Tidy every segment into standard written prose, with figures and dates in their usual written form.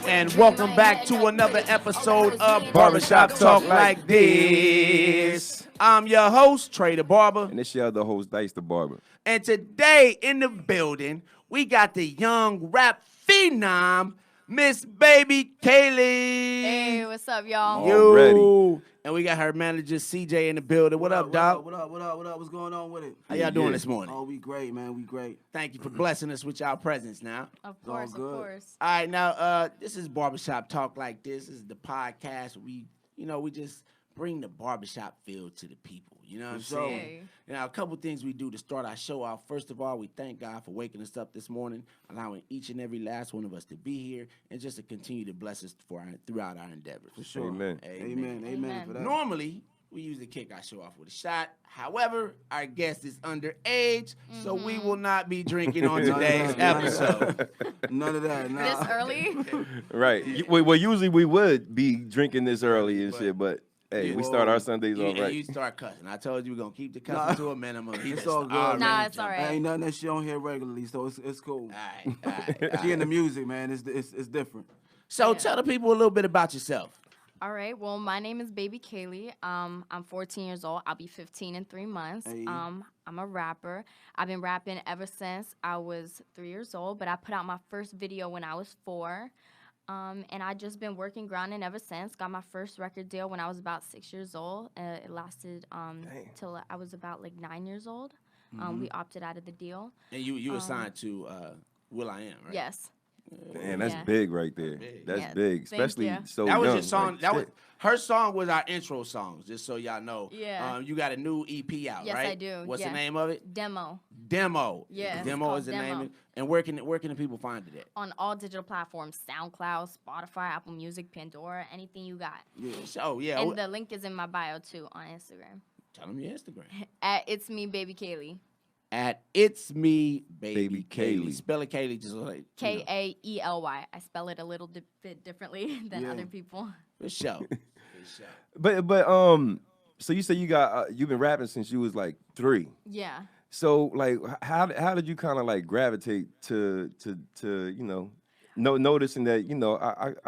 and welcome back to another episode of Barbershop Talk Like This. I'm your host, Trey the Barber. And this your other host, Dicethebarber. And today in the building, we got the young rap phenom, Miss Baby Kaely. Hey, what's up, y'all? Yo. And we got her manager, CJ, in the building. What up, dog? What up? What's going on with it? How y'all doing this morning? Oh, we great, man. We great. Thank you for blessing us with y'all presence now. Of course, of course. All right, now, this is Barbershop Talk Like This. This is the podcast where we just bring the barbershop feel to the people. You know what I'm saying? Now, a couple things we do to start our show off. First of all, we thank God for waking us up this morning, allowing each and every last one of us to be here, and just to continue to bless us throughout our endeavors. For sure. Amen. Amen for that. Normally, we usually kick our show off with a shot. However, our guest is underage, so we will not be drinking on today's episode. None of that. Nah. This early? Right. Well, usually we would be drinking this early and shit, but hey, we start our Sundays off right. You start cussing. I told you we're going to keep the cussing to a minimum. It's all good. Nah, it's all right. Ain't nothing that she don't hear regularly, so it's cool. All right. She in the music, man. It's different. So tell the people a little bit about yourself. All right. Well, my name is Baby Kaely. I'm 14 years old. I'll be 15 in 3 months. Hey. I'm a rapper. I've been rapping ever since I was 3 years old, but I put out my first video when I was 4. And I just been working, grinding ever since. Got my first record deal when I was about 6 years old. It lasted till I was about like 9 years old. We opted out of the deal. And you were signed to Will I Am, right? Yes. Man, that's big right there. That's big, especially so that was young. your song. Like, that was her song. Was our intro song. Just so y'all know. Yeah. You got a new EP out, Yes, right? I do. What's the Yeah. name of it? Demo. Demo. Yes, Demo it's is the called name. Demo. And where can the people find it at? On all digital platforms, SoundCloud, Spotify, Apple Music, Pandora, anything you got. Yeah. So yeah. And the link is in my bio too on Instagram. Tell them your Instagram. At It's Me Baby Kaely. At It's Me Baby Kaely. Kaely. Spell it Kaely just like Kaely. I spell it a little bit differently than other people. For sure. But so you say you've been rapping since you was like 3. Yeah. So like how did you kind of like gravitate to noticing that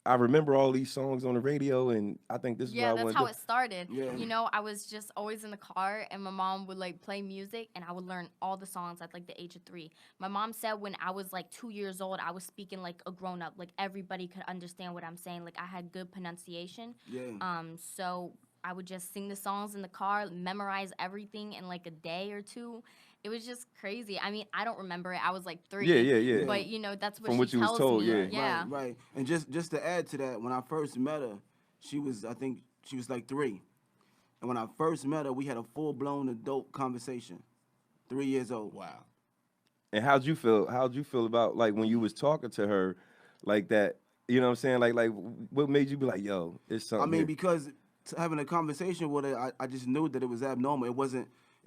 I remember all these songs on the radio, and I think this is Yeah, what I that's want how it started. Yeah. You know, I was just always in the car, and my mom would like play music, and I would learn all the songs at like the age of 3. My mom said when I was like 2 years old, I was speaking like a grown up, like everybody could understand what I'm saying. Like I had good pronunciation. Yeah. So I would just sing the songs in the car, memorize everything in like a day or 2. It was just crazy. I mean, I don't remember it. I was like 3. Yeah. But you know, that's what From she what you was tells told, me. yeah. Right. And just to add to that, when I first met her, I think she was like 3. And when I first met her, we had a full-blown adult conversation. 3 years old. Wow. And how'd you feel about like when you was talking to her like that? You know what I'm saying? Like what made you be like, yo, it's something? I mean, here. because having a conversation with her, I just knew that it was abnormal. It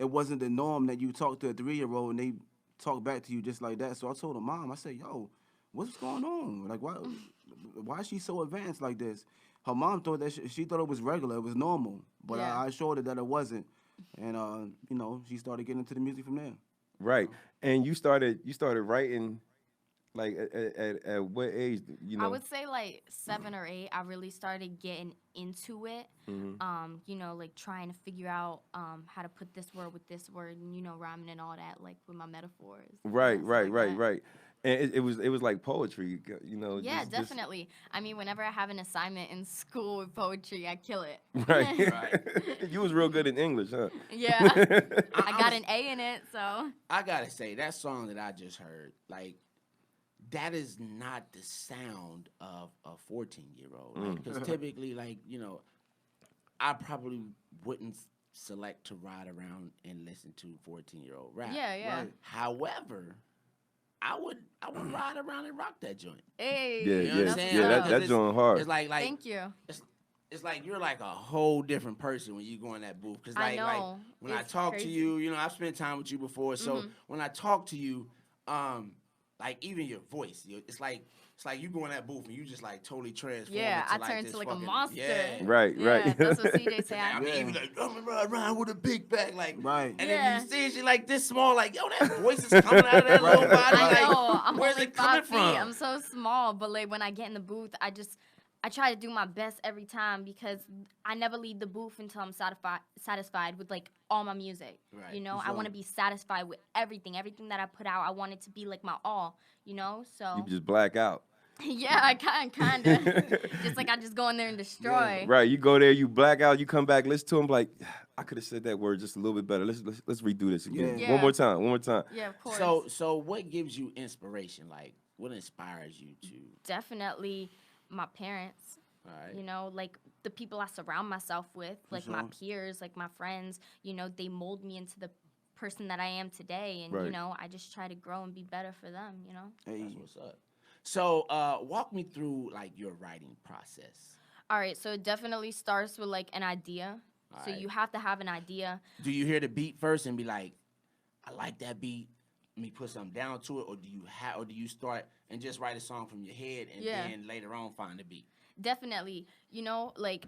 wasn't the norm that you talk to a 3-year-old and they talk back to you just like that. So I told her mom, I said, yo, what's going on? Like, why is she so advanced like this? Her mom thought that she thought it was regular, it was normal. But Yeah. I assured her that it wasn't. And, she started getting into the music from there. Right. And you started writing like at what age, I would say like 7 or 8. I really started getting into it. Like trying to figure out how to put this word with this word, and rhyming and all that, like with my metaphors. Right. That. And it was like poetry, Yeah, definitely. I mean, whenever I have an assignment in school with poetry, I kill it. Right. You was real good in English, huh? Yeah. I got an A in it, so. I gotta say, that song that I just heard, like, that is not the sound of a 14-year-old. Because typically, I probably wouldn't select to ride around and listen to 14-year-old rap. Yeah. Right. However, I would ride around and rock that joint. Hey. Yeah, You know what I'm saying? that joint hard. It's like Thank you. it's like you're like a whole different person when you go in that booth. Because I know. When I It's talk crazy. to you, I've spent time with you before. So when I talk to you, like even your voice. It's like you go in that booth and you just like totally transform. Yeah, into, I like, turn this into like a fucking, monster. Yeah. Right, Yeah, right. that's what CJ say. I mean, even like, I'm around with a big bag, like, Right. and Yeah. if you see she like this small, like, yo, that voice is coming out of that little body. I Like, know. I'm where's only it coming 5 feet. from? I'm so small, but like when I get in the booth, I try to do my best every time because I never leave the booth until I'm satisfied with like all my music. Right. You know, I want to be satisfied with everything that I put out. I want it to be like my all. You know, so You just black out. yeah, I kind of just like I just go in there and destroy. Right, you go there, you black out, you come back, listen to him like, I could have said that word just a little bit better. Let's redo this again. Yeah. One more time. Yeah, of course. So what gives you inspiration? Like, what inspires you to? Definitely my parents. All right. You know, like the people I surround myself with, like my peers, like my friends, you know, they mold me into the person that I am today. And, you know, I just try to grow and be better for them, you know? That's what's up. So walk me through, like, your writing process. All right, so it definitely starts with, like, an idea. All So right. you have to have an idea. Do you hear the beat first and be like, I like that beat, let me put something down to it? Or do you start and just write a song from your head and then later on find the beat? Definitely. You know, like,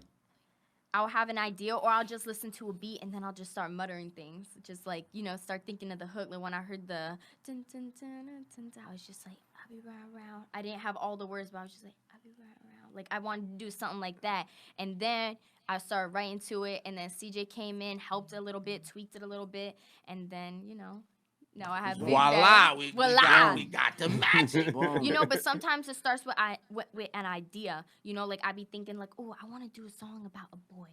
I'll have an idea or I'll just listen to a beat and then I'll just start muttering things. Just like, you know, start thinking of the hook. Like when I heard the dun, dun, dun, dun, dun, dun, I was just like, I'll be right around. I didn't have all the words, but I was just like, I'll be right around. Like I wanted to do something like that. And then I started writing to it and then CJ came in, helped a little bit, tweaked it a little bit. And then, you know, now I have Big Voila! Bang. We got the magic. You know, but sometimes it starts with an idea. You know, like I be thinking like, oh, I want to do a song about a boy.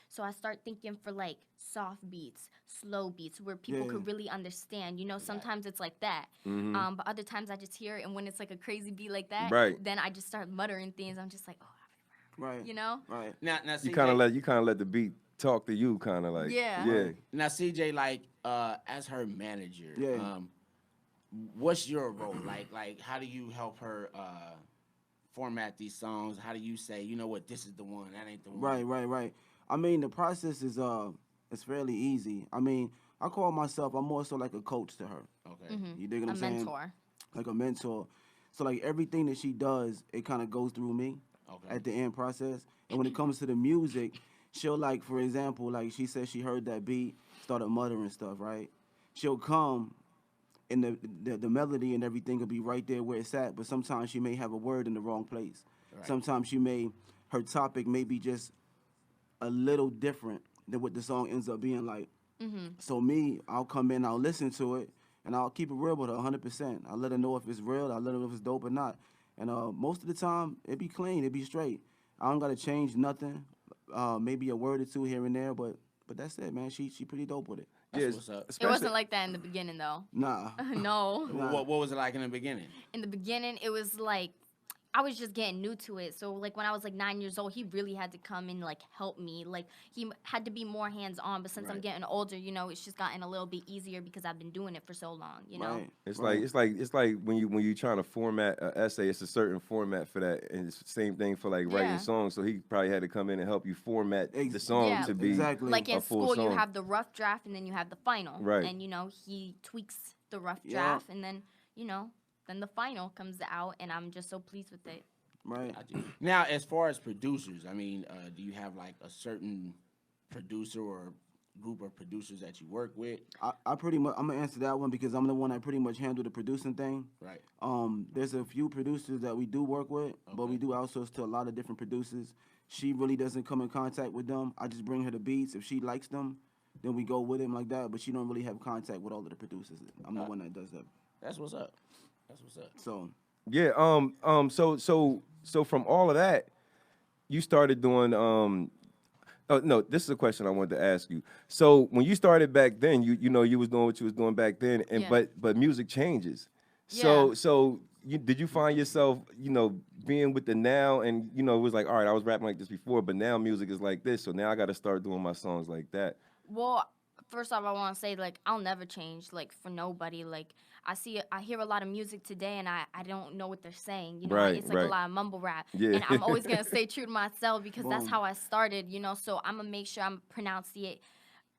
So I start thinking for like soft beats, slow beats, where people could really understand. You know, sometimes it's like that. But other times I just hear it, and when it's like a crazy beat like that, then I just start muttering things. I'm just like, oh, right. You know? Right. Now CJ, You kind of let the beat talk to you, kind of like. Yeah. Now CJ, like as her manager, what's your role? Like how do you help her format these songs? How do you say, you know what, this is the one, that ain't the one? Right. I mean, the process is it's fairly easy. I mean, I call myself, I'm more so like a coach to her. Okay. You dig what I'm saying? Mentor. Like a mentor. So like everything that she does, it kind of goes through me at the end process. And when it comes to the music, she'll like, for example, like she said she heard that beat, started muttering stuff, right? She'll come and the melody and everything will be right there where it's at, but sometimes she may have a word in the wrong place. Right. Sometimes her topic may be just a little different than what the song ends up being like. So I'll come in, I'll listen to it, and I'll keep it real with her 100%. I'll let her know if it's real, I'll let her know if it's dope or not. And most of the time, it be clean, it be straight. I don't got to change nothing, maybe a word or two here and there, but that's it, man. She pretty dope with it. That's what's up. It wasn't like that in the beginning, though. Nah. No. What was it like in the beginning? In the beginning, it was like, I was just getting new to it. So, like, when I was, like, 9 years old, he really had to come and, like, help me. Like, he had to be more hands-on. But since I'm getting older, you know, it's just gotten a little bit easier because I've been doing it for so long, you know? Right. It's like when you trying to format an essay, it's a certain format for that. And it's the same thing for, like, writing songs. So he probably had to come in and help you format the song to be like in a full school, song. you have the rough draft and then you have the final. Right. And, you know, he tweaks the rough draft and then, you know, then the final comes out, and I'm just so pleased with it. Right. Now, as far as producers, I mean, do you have like a certain producer or group of producers that you work with? I pretty much, I'm gonna answer that one because I'm the one that pretty much handle the producing thing. Right. There's a few producers that we do work with, but we do outsource to a lot of different producers. She really doesn't come in contact with them. I just bring her the beats. If she likes them, then we go with them like that. But she don't really have contact with all of the producers. I'm the one that does that. That's what's up. That's what's up. So. Yeah. So from all of that, you started doing. Oh no, this is a question I wanted to ask you. So when you started back then, you know you was doing what you was doing back then, and but music changes. So did you find yourself being with the now, and it was like, all right, I was rapping like this before, but now music is like this, so now I got to start doing my songs like that. Well, first off, I want to say, like, I'll never change, like, for nobody. Like, I hear a lot of music today, and I don't know what they're saying. You know, it's like a lot of mumble rap. Yeah. And I'm always going to stay true to myself because that's how I started, so I'm going to make sure I'm pronouncing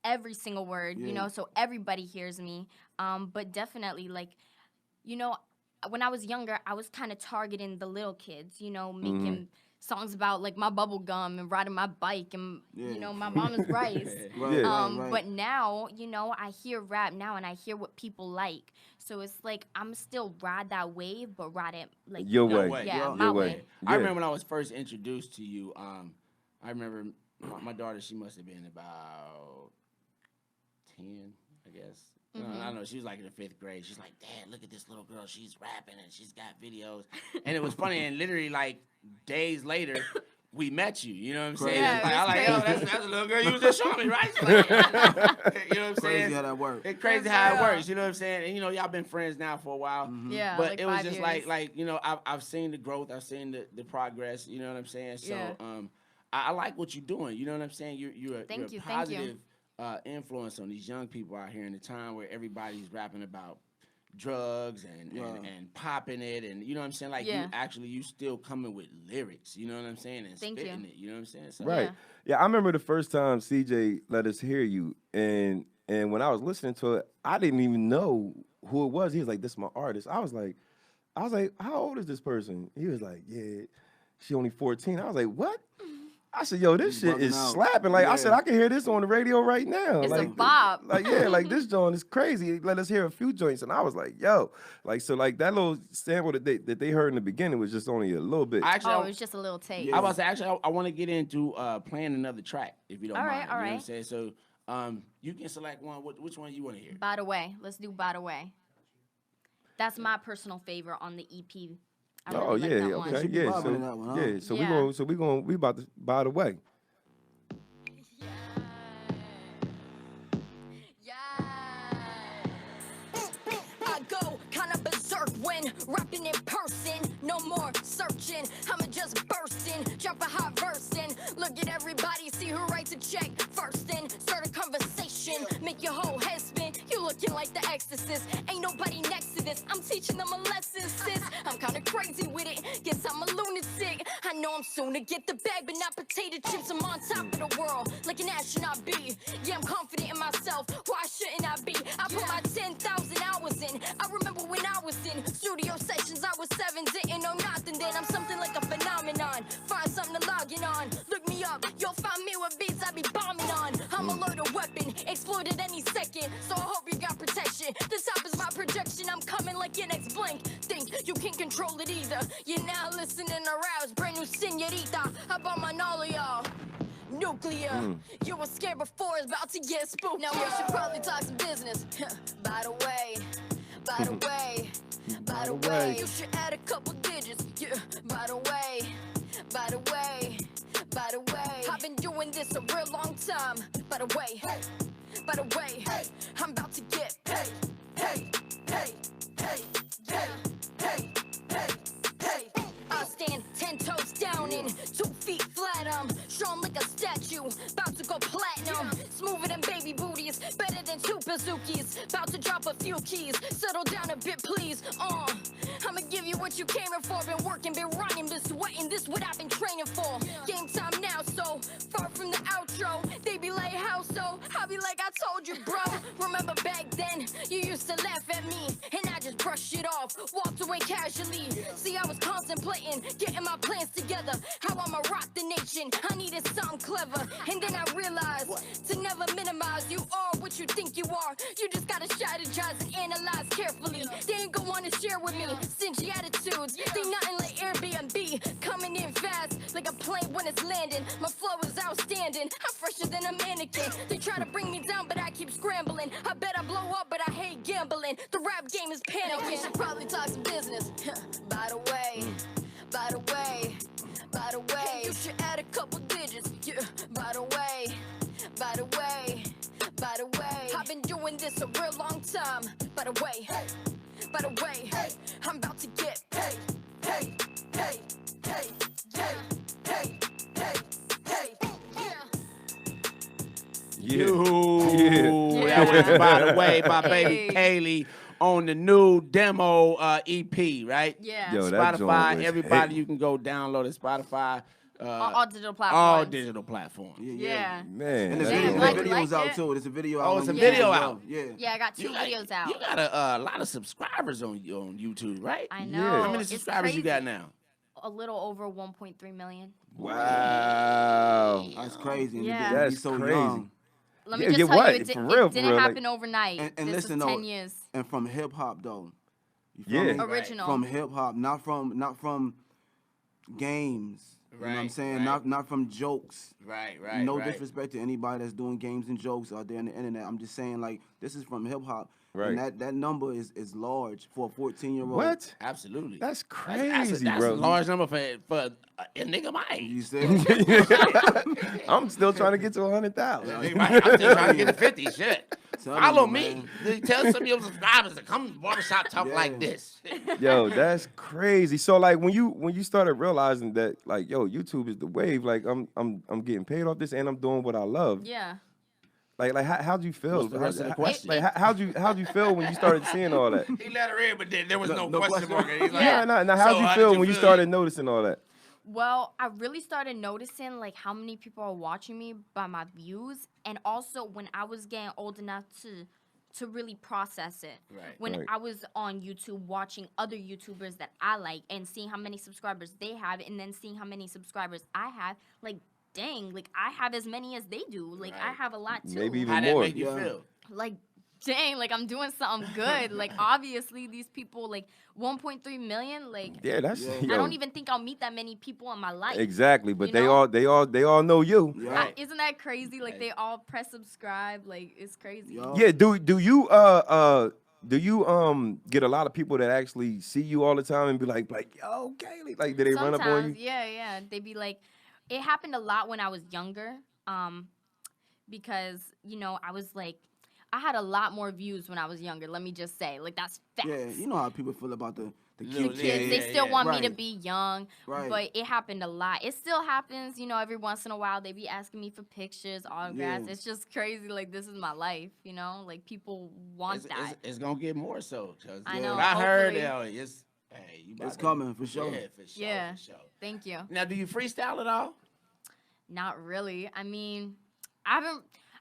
every single word, so everybody hears me. But definitely, like, when I was younger, I was kind of targeting the little kids, you know, making songs about like my bubble gum and riding my bike and you know my mama's rice. Right. But now, you know, I hear rap now and I hear what people like. So it's like I'm still ride that wave, but ride it like Your way. way. Yeah, Your my way. way. I remember when I was first introduced to you. I remember my daughter. She must have been about 10, I guess. I don't know. She was like in the 5th grade. She's like, Dad, look at this little girl. She's rapping and she's got videos. And it was funny. And literally, like days later, we met you. You know what I'm saying? Yeah, I like, yo, that's a little girl you was just showing me, right? Like, you know what I'm saying? Crazy how that works. It's crazy how it works. You know what I'm saying? And you know, y'all been friends now for a while. Yeah, But like it was 5 just years. like you know, I've seen the growth. I've seen the progress. You know what I'm saying? So Yeah. I like what you're doing. You know what I'm saying? You're a Thank you. positive influence on these young people out here in the time where everybody's rapping about drugs and popping it, and you know what I'm saying? Like you still coming with lyrics, you know what I'm saying? And Thank spitting you. it, you know what I'm saying? So, Right. Yeah, I remember the first time CJ let us hear you, and when I was listening to it, I didn't even know who it was. He was like, "This is my artist." I was like, "How old is this person?" He was like, "Yeah, she only 14." I was like, "What?" I said, "Yo, this shit is slapping." Like I said, I can hear this on the radio right now. It's like, a bop. Like like this joint is crazy. Let us hear a few joints, and I was like, "Yo," like so, like that little sample that they heard in the beginning was just only a little bit. Actually, Oh, it was just a little taste. I was actually I want to get into playing another track if you don't All mind. right, You know what I'm right. saying? So you can select one. Which one you want to hear? By the way, let's do By the Way. That's my personal favorite on the EP. I really like that one. okay, yeah. So that one, huh? yeah, so Yeah. we about to By the Way. I go kinda berserk when rapping in person. No more searching, I'ma just burst in, drop a hot verse in. Look at everybody, see who writes a check first in. Start a conversation, make your whole head spin. You looking like the exorcist, ain't nobody next to this. I'm teaching them a lesson, sis. I'm kinda crazy with it, guess I'm a lunatic. I know I'm soon to get the bag, but not potato chips. I'm on top of the world, like an astronaut be. Yeah, I'm confident in myself, why shouldn't I be? I put my 10,000 hours in. I remember when I was in studio sessions, I was 7, didn't know nothing then. I'm something like a phenomenon, find something to log in on. Look me up, you'll find me with beats I be bombing on. I'm a loaded weapon, explode at any second, so I hope you got protection. The top is my projection, I'm coming like your next blink. Think you can't control it either. You're now listening to Rouse, brand new senorita. How about my all of y'all? Nuclear. You were scared before, it's about to get spooked. Now we should probably talk some business. By the way, by the way, by the way, you should add a couple digits. Yeah, by the way, by the way, by the way, I've been doing this a real long time. By the way, by the way, I'm about to get paid. I stand 10 toes down and 2 feet flat. I'm strong like a statue, about to go platinum. Smoother than baby booties, better than 2 bazookies. About to drop a few keys, settle down a bit please. I'ma give you what you came here for. Been working, been running, been sweating. This what I've been training for. Game time now, so far from the outro. They be like, how so? I'll be like, I told you, bro. Remember back then, you used to laugh at me, and I just brushed it off, walked away casually. See, I was contemplating, getting my plans together, how I'ma rock the nation. I needed something clever, and then I realized to never minimize. You are what you think you are. You just gotta strategize and analyze carefully. They ain't gonna wanna share with me stingy attitudes. They nothing like Airbnb, coming in fast like a plane when it's landing. My flow is outstanding, I'm fresher than a mannequin. They try to bring me down, but I keep scrambling. I bet I blow up, but I hate gambling. The rap game is panicking. We should probably talk some business. By the way, by the way, by the way, you should add a couple digits. Yeah, by the way, by the way, by the way, I've been doing this a real long time. By the way, by the way, I'm about to get paid. Yeah. That was By the Way by Baby Kaely on the new demo EP, right? Yeah. Yo, that joint Spotify, was everybody, hitting. you can go download it. Spotify, all digital platforms. All digital platforms. Yeah. Man. And there's Damn, videos out it. too. There's a video out. Oh, on it's a YouTube video as well. out. Yeah. Yeah, I got 2 videos out. You got a lot of subscribers on YouTube, right? I know. Yeah. How many It's subscribers you got crazy. now? A little over 1.3 million. Wow. That's crazy. And Yeah. you That's be so crazy. young. Let me Yeah, just yeah, tell what? you, it, For it real, for didn't real, like- happen overnight. And this listen, was 10 though, years. And from hip hop though. You Yeah. feel me? Original. From hip hop, not from games. You know what I'm Right, saying? right. Not from jokes. Right, right. No right. disrespect to anybody that's doing games and jokes out there on the internet. I'm just saying, like, this is from hip hop. Right. And that number is large for a 14-year-old. What? Absolutely. That's That's crazy, a bro. large number for a nigga my age. You said? I'm still trying to get to 100,000. Nigga my age, I'm still trying to get to 50. Shit. Tell Follow you, me. man. Tell some of your subscribers to come to Barbershop Talk Yeah. like this. Yo, that's crazy. So like when you started realizing that like yo, YouTube is the wave, like I'm getting paid off this and I'm doing what I love. Yeah. Like how'd you feel? What's the rest of the question? Like how'd you feel when you started seeing all that? He let her in, but then there was no No question question. mark. He's like, Yeah, now how'd so you how feel did when you feel? started noticing all that? Well, I really started noticing like how many people are watching me by my views, and also when I was getting old enough to really process it. Right. When Right. I was on YouTube watching other YouTubers that I like and seeing how many subscribers they have, and then seeing how many subscribers I have, like dang, like I have as many as they do. Like I Right. have a lot too. Maybe even How that more. make you Yeah. feel? Like dang, like I'm doing something good. Like obviously these people, like 1.3 million, like Yeah, that's Yeah. yo, I don't even think I'll meet that many people in my life. exactly. But You they know? all know you. Yeah. Right. Isn't that crazy? Like Right. they all press subscribe. Like it's crazy. Yo. Yeah, do you get a lot of people that actually see you all the time and be like yo, Kaely? Like do they run up on you? Yeah. They'd be like, it happened a lot when I was younger. Because I was like, I had a lot more views when I was younger. Let me just say, like that's facts. Yeah, you know how people feel about the Little cute Kids, kids. they still want me to Right. be young, Right. but it happened a lot. It still happens, every once in a while. They be asking me for pictures, autographs. Yeah. It's just crazy. Like this is my life, like people want that. It's gonna get more so. 'Cause I know, what I heard, hopefully. it's hey, you about It's to- coming, for sure. Yeah, for sure. Yeah. For sure. Thank you. Now, do you freestyle at all? Not really. I mean, I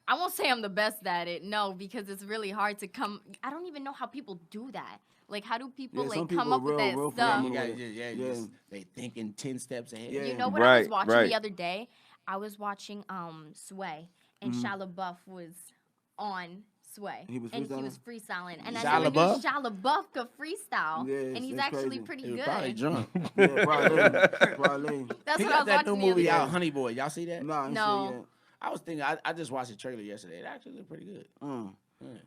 won't say I'm the best at it, no, because it's really hard to come. I don't even know how people do that. Like, how do people Yeah, like some come people up with that real stuff? You phenomenal. got, Yeah. they thinking 10 steps ahead. Yeah. You know what I was Right, watching right. the other day? I was watching Sway, and Mm-hmm. Shia LaBeouf was on Sway, He was and he freestyling? was freestyling. And I Shia never LaBeouf? knew Shia LaBeouf could freestyle, Yes, and he's that's actually crazy. pretty He was good. probably drunk. Yeah, probably. That's He what I got was that watching new the other movie day. out, Honey Boy. Y'all see that? Nah, I ain't No. see it yet. I was thinking, I just watched the trailer yesterday. It actually looked pretty good.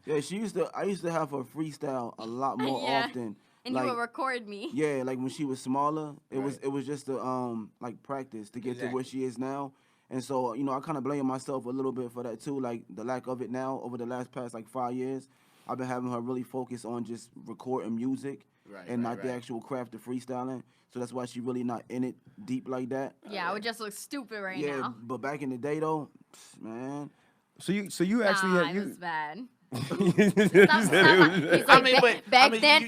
Yeah, I used to have her freestyle a lot more Yeah. often. And like, he would record me. yeah, like when she was smaller, it Right. was just a like practice to get to where Exactly. she is now. And so, I kind of blame myself a little bit for that too, like the lack of it now over the past like 5 years. I've been having her really focus on just recording music Right, and right, not the right. actual craft of freestyling. So that's why she really not in it deep like that. Yeah, I would just look stupid right yeah, now. but back in the day though, man. So you actually Nah, had it you. was bad. You said it was- He's I like, mean, but back I mean, then,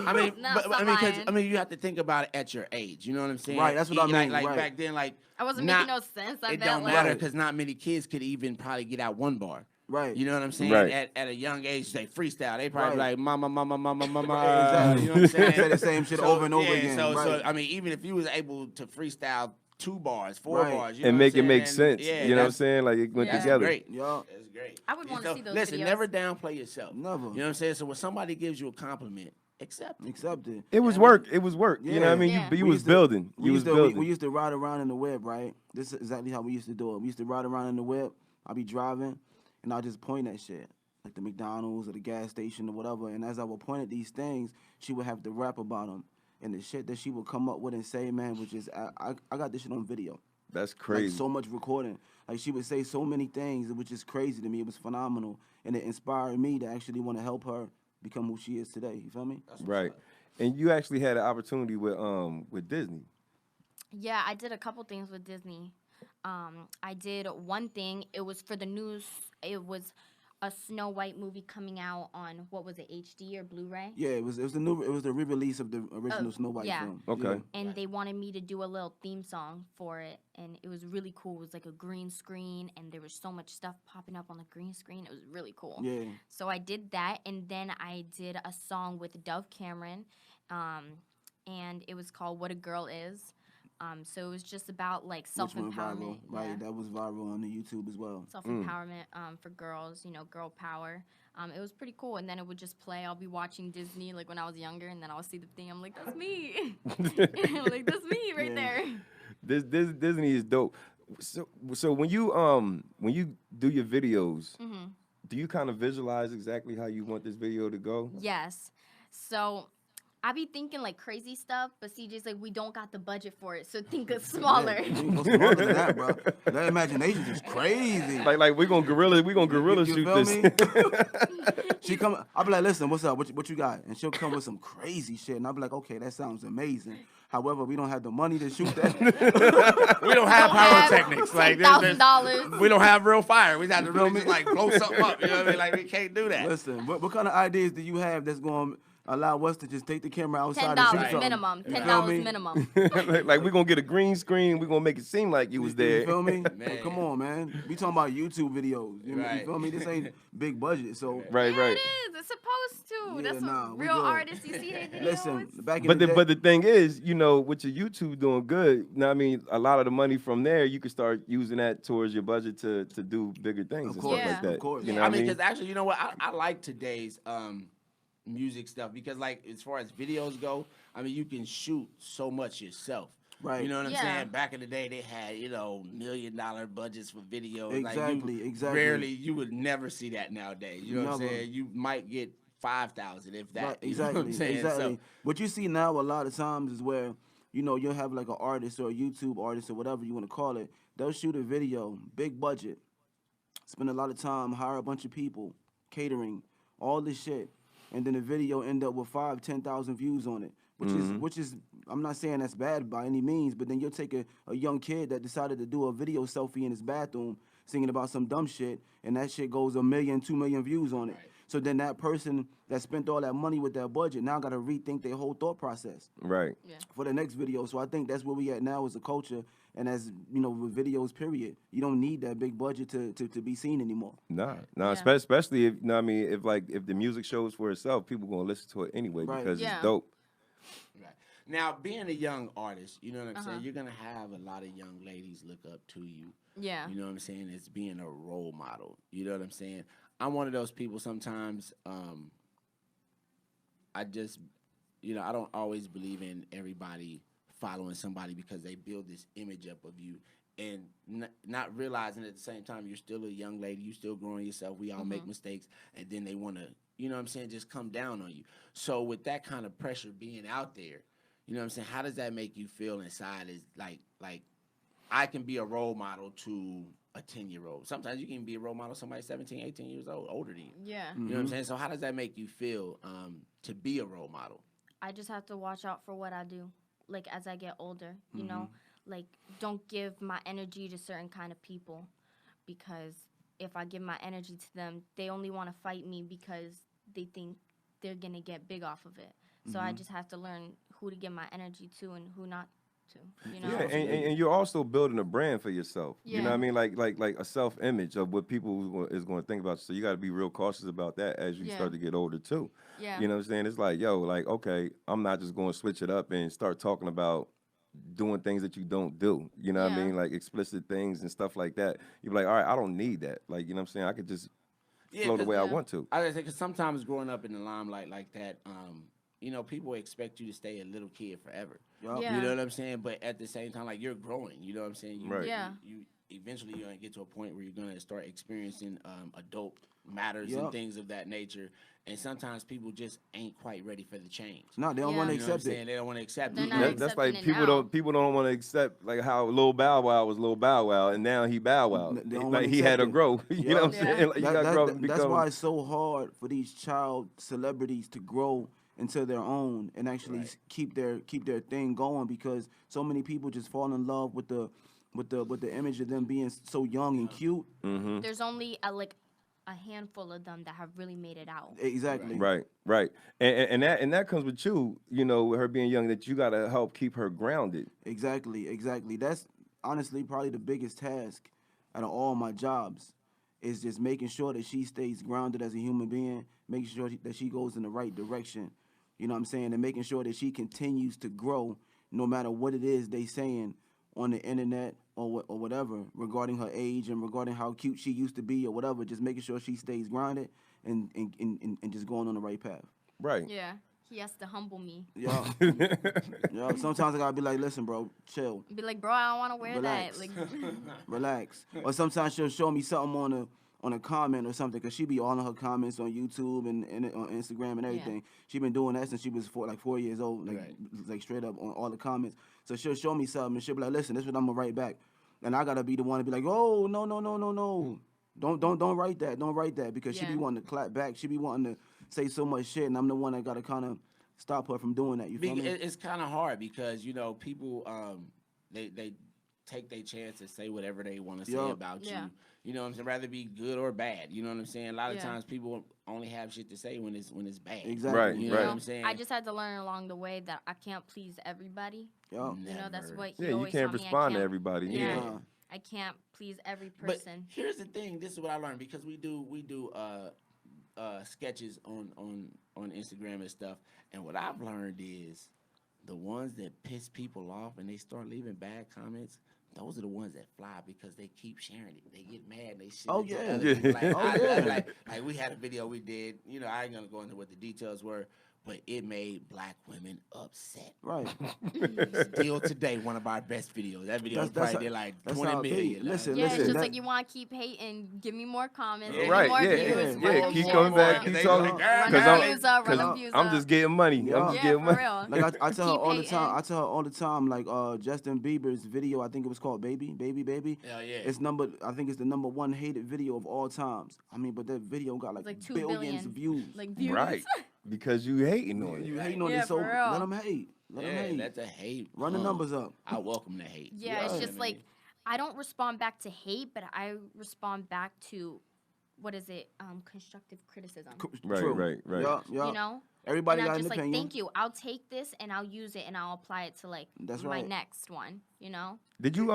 I mean, nah, but, stop I mean, 'cause, lying. I mean, you have to think about it at your age. You know what I'm saying? Right, that's what I mean, Like right. back then, like I wasn't not- making no sense. I it felt don't like, matter Right. because not many kids could even probably get out one bar. Right. You know what I'm saying? Right. At a young age, they freestyle. They probably Right. like mama, mama, mama, mama. Exactly. You know what I'm saying? Say the same shit over and over yeah, again. So, right. I mean, even if you was able to freestyle 2 bars, 4 Right. bars, you know and what make I'm it make saying? sense. Yeah, You know what I'm that's- saying? Like it went Yeah. together. Great. Yeah. That's great. I would wanna So, see those listen, videos. never downplay yourself. Never. You know what I'm saying? So when somebody gives you a compliment, accept it. Accept it. It was work. It was work. You know what I mean? Yeah. You We was used to- building. We You was used to, building. we used to ride around in the web, right? This is exactly how we used to do it. We used to ride around in the web. I'd be driving, and I'd just point at shit, like the McDonald's or the gas station or whatever. And as I would point at these things, she would have to rap about them. And the shit that she would come up with and say, man, which is, I got this shit on video. That's Like crazy. so much recording. Like she would say so many things, which is crazy to me. It was phenomenal. And it inspired me to actually want to help her become who she is today. You feel me? Right. And you actually had an opportunity with Disney. Yeah, I did a couple things with Disney. I did one thing. It was for the news. It was a Snow White movie coming out on, what was it, HD or Blu-ray? Yeah, it was the re-release of the original Snow White film. Okay. Yeah. And they wanted me to do a little theme song for it, and it was really cool. It was like a green screen, and there was so much stuff popping up on the green screen. It was really cool. Yeah. So I did that, and then I did a song with Dove Cameron, and it was called "What a Girl Is." So it was just about like Which went self-empowerment. viral. Right, that was viral on the YouTube as well. Self-empowerment for girls, you know, girl power. It was pretty cool, and then it would just play. I'll be watching Disney like when I was younger, and then I'll see the thing. I'm like, that's me. Like that's me right there. This Disney is dope. So when you do your videos, do you kind of visualize exactly how you want this video to go? Yes. So I be thinking like crazy stuff, but CJ's like, we don't got the budget for it, so think of smaller. Yeah, you go smaller than that, bro. That imagination is crazy. Like we're gonna guerrilla You shoot feel this. me? She come. I'll be like, listen, what's up? What you got? And she'll come with some crazy shit, and I'll be like, okay, that sounds amazing. However, we don't have the money to shoot that. We don't have pyrotechnics. Like $10,000. we don't have real fire. We have to feel really me? just like blow something up. You know what I mean? Like we can't do that. Listen, what kind of ideas do you have that's going to allow us to just take the camera outside and shoot $10 something? minimum. You feel $10 me? minimum. like we're gonna get a green screen. We're gonna make it seem like you was there. You feel me? Man. Come on, man. We talking about YouTube videos. You Right. feel me? This ain't big budget, so. Right. Yeah, it is. It's supposed to. Yeah, That's nah, what we real good. artists, you see their videos. Listen, back in But the day, the thing is, you know, with your YouTube doing good, you know what I mean, a lot of the money from there, you can start using that towards your budget to do bigger things and course, stuff like that. of course. You know I what mean, because actually, you know what? I like today's music stuff because, like, as far as videos go, I mean, you can shoot so much yourself. Right. You know what I'm Yeah. saying? Back in the day, they had, you know, $1 million budgets for videos. Exactly, exactly. Rarely, you would never see that nowadays. You know what I'm Never. saying? You might get 5,000 if that. Right, You know what I'm exactly, saying? exactly. So, What you see now a lot of times is where, you know, you'll have like an artist or a YouTube artist or whatever you want to call it. They'll shoot a video, big budget, spend a lot of time, hire a bunch of people, catering, all this shit, and then the video end up with 5,000, 10,000 views on it, which is I'm not saying that's bad by any means, but then you'll take a young kid that decided to do a video selfie in his bathroom singing about some dumb shit, and that shit goes 1 million, 2 million views on it. Right. So then that person that spent all that money with that budget now got to rethink their whole thought process Right. for the next video. So I think that's where we at now as a culture, and as you know, with videos, period. You don't need that big budget to be seen anymore. Nah, Yeah. especially if, you know what I mean, if the music shows for itself, people gonna listen to it anyway Right. because Yeah. it's dope. right. Now, being a young artist, you know what I'm Uh-huh. saying? You're going to have a lot of young ladies look up to you. Yeah. You know what I'm saying? It's being a role model. You know what I'm saying? I'm one of those people sometimes, I just, you know, I don't always believe in everybody following somebody because they build this image up of you and not realizing at the same time you're still a young lady, you're still growing yourself. We all make mistakes, and then they want to, you know what I'm saying, just come down on you. So with that kind of pressure being out there, you know what I'm saying, how does that make you feel inside? Is like I can be a role model to a 10-year-old. Sometimes you can be a role model to somebody 17, 18 years old, older than you. Yeah. You know what I'm saying? So how does that make you feel to be a role model? I just have to watch out for what I do, like as I get older, you know, like don't give my energy to certain kind of people, because if I give my energy to them, they only want to fight me because they think they're going to get big off of it. So I just have to learn who to give my energy to and who not to, you know? Yeah, and you're also building a brand for yourself. You know Yeah. what I mean? Like a self-image of what people is going to think about. So you got to be real cautious about that as you Yeah. start to get older too. Yeah. You know what I'm saying? It's like, yo, like, okay, I'm not just going to switch it up and start talking about doing things that you don't do. You know what I Yeah. mean? Like explicit things and stuff like that. You're like, all right, I don't need that. Like, you know what I'm saying? I could just flow the 'cause- way I want to. I think 'cause sometimes growing up in the limelight like that, you know, people expect you to stay a little kid forever. Yup. Yeah. You know what I'm saying? But at the same time, like, you're growing. You know what I'm saying? You, Right. Yeah. You eventually you're gonna get to a point where you're gonna start experiencing adult matters Yup. and things of that nature. And sometimes people just ain't quite ready for the change. No, they don't Yeah. want to You know what I'm accept saying? it. They don't want to accept They're it. not That's like accepting it people now. don't want to accept like how Lil Bow Wow was Lil Bow Wow and now he Bow Wow. They don't Like wanna he had to accept it. grow. You know what I'm Yeah. saying? Like, you got to grow. and That's become- why it's so hard for these child celebrities to grow into their own and actually Right. keep their thing going, because so many people just fall in love with the image of them being so young and cute. There's only a handful of them that have really made it out. Exactly. Right. And that comes with you, with her being young, that you gotta help keep her grounded. Exactly. That's honestly probably the biggest task out of all my jobs, is just making sure that she stays grounded as a human being, making sure that she goes in the right direction. You know what I'm saying? And making sure that she continues to grow no matter what it is they saying on the internet or whatever regarding her age and regarding how cute she used to be or whatever. Just making sure she stays grounded and just going on the right path. Right. Yeah. He has to humble me. Yeah. Yeah. Sometimes I gotta be like, listen, bro, chill. Be like, bro, I don't want to wear Relax. that. Like, Relax. Or sometimes she'll show me something on a comment or something, because she be all in her comments on YouTube and on Instagram and everything. Yeah. She been doing that since she was 4 years old, like straight up on all the comments. So she'll show me something and she'll be like, listen, this is what I'm gonna write back. And I gotta be the one to be like, oh, no. Don't write that. Don't write that, because she be wanting to clap back. She be wanting to say so much shit, and I'm the one that gotta kind of stop her from doing that. You feel me? It's kind of hard because people they take their chance to say whatever they want to say about you. You know what I'm saying? Rather be good or bad. You know what I'm saying? A lot of times people only have shit to say when it's bad. Exactly. Right. You know what I'm saying? I just had to learn along the way that I can't please everybody. Yeah. You know, that's what he Yeah, you always can't told me. respond to everybody. Yeah. I can't please every person. But here's the thing. This is what I learned, because we do sketches on Instagram and stuff. And what I've learned is the ones that piss people off and they start leaving bad comments, those are the ones that fly because they keep sharing it. They get mad and they shit. Oh, it to yeah. other people. Like, Oh, yeah. like we had a video we did. I ain't gonna go into what the details were, but it made black women upset. Right. Still today, one of our best videos. That video probably did like that's 20 how it be. million. Listen, Yeah, it's just that- like you want to keep hating, give me more comments, give Right, me more yeah, views. yeah, run the keep views coming back, up, keep They talking. like, run Because the views up, run the views I'm up. just getting money. Yeah. I'm just Yeah, getting for money. real. Like I tell her Keep all the hating. time. I tell her all the time. Like Justin Bieber's video, I think it was called Baby. Hell yeah. I think it's the number one hated video of all times. I mean, but that video got like, Like 2 billions billion of views. like views. Right. Because you hating on You it. hating on Yeah, it, so for real. let them hate. Let them hate. That's a hate. Run the numbers up. I welcome the hate. Yeah, it's Yeah. just like I don't respond back to hate, but I respond back to constructive criticism. Right, True. right. Yeah. You know? Everybody And got I'm an just like, opinion. thank you. I'll take this and I'll use it and I'll apply it to like That's my right. next one. You know? Did you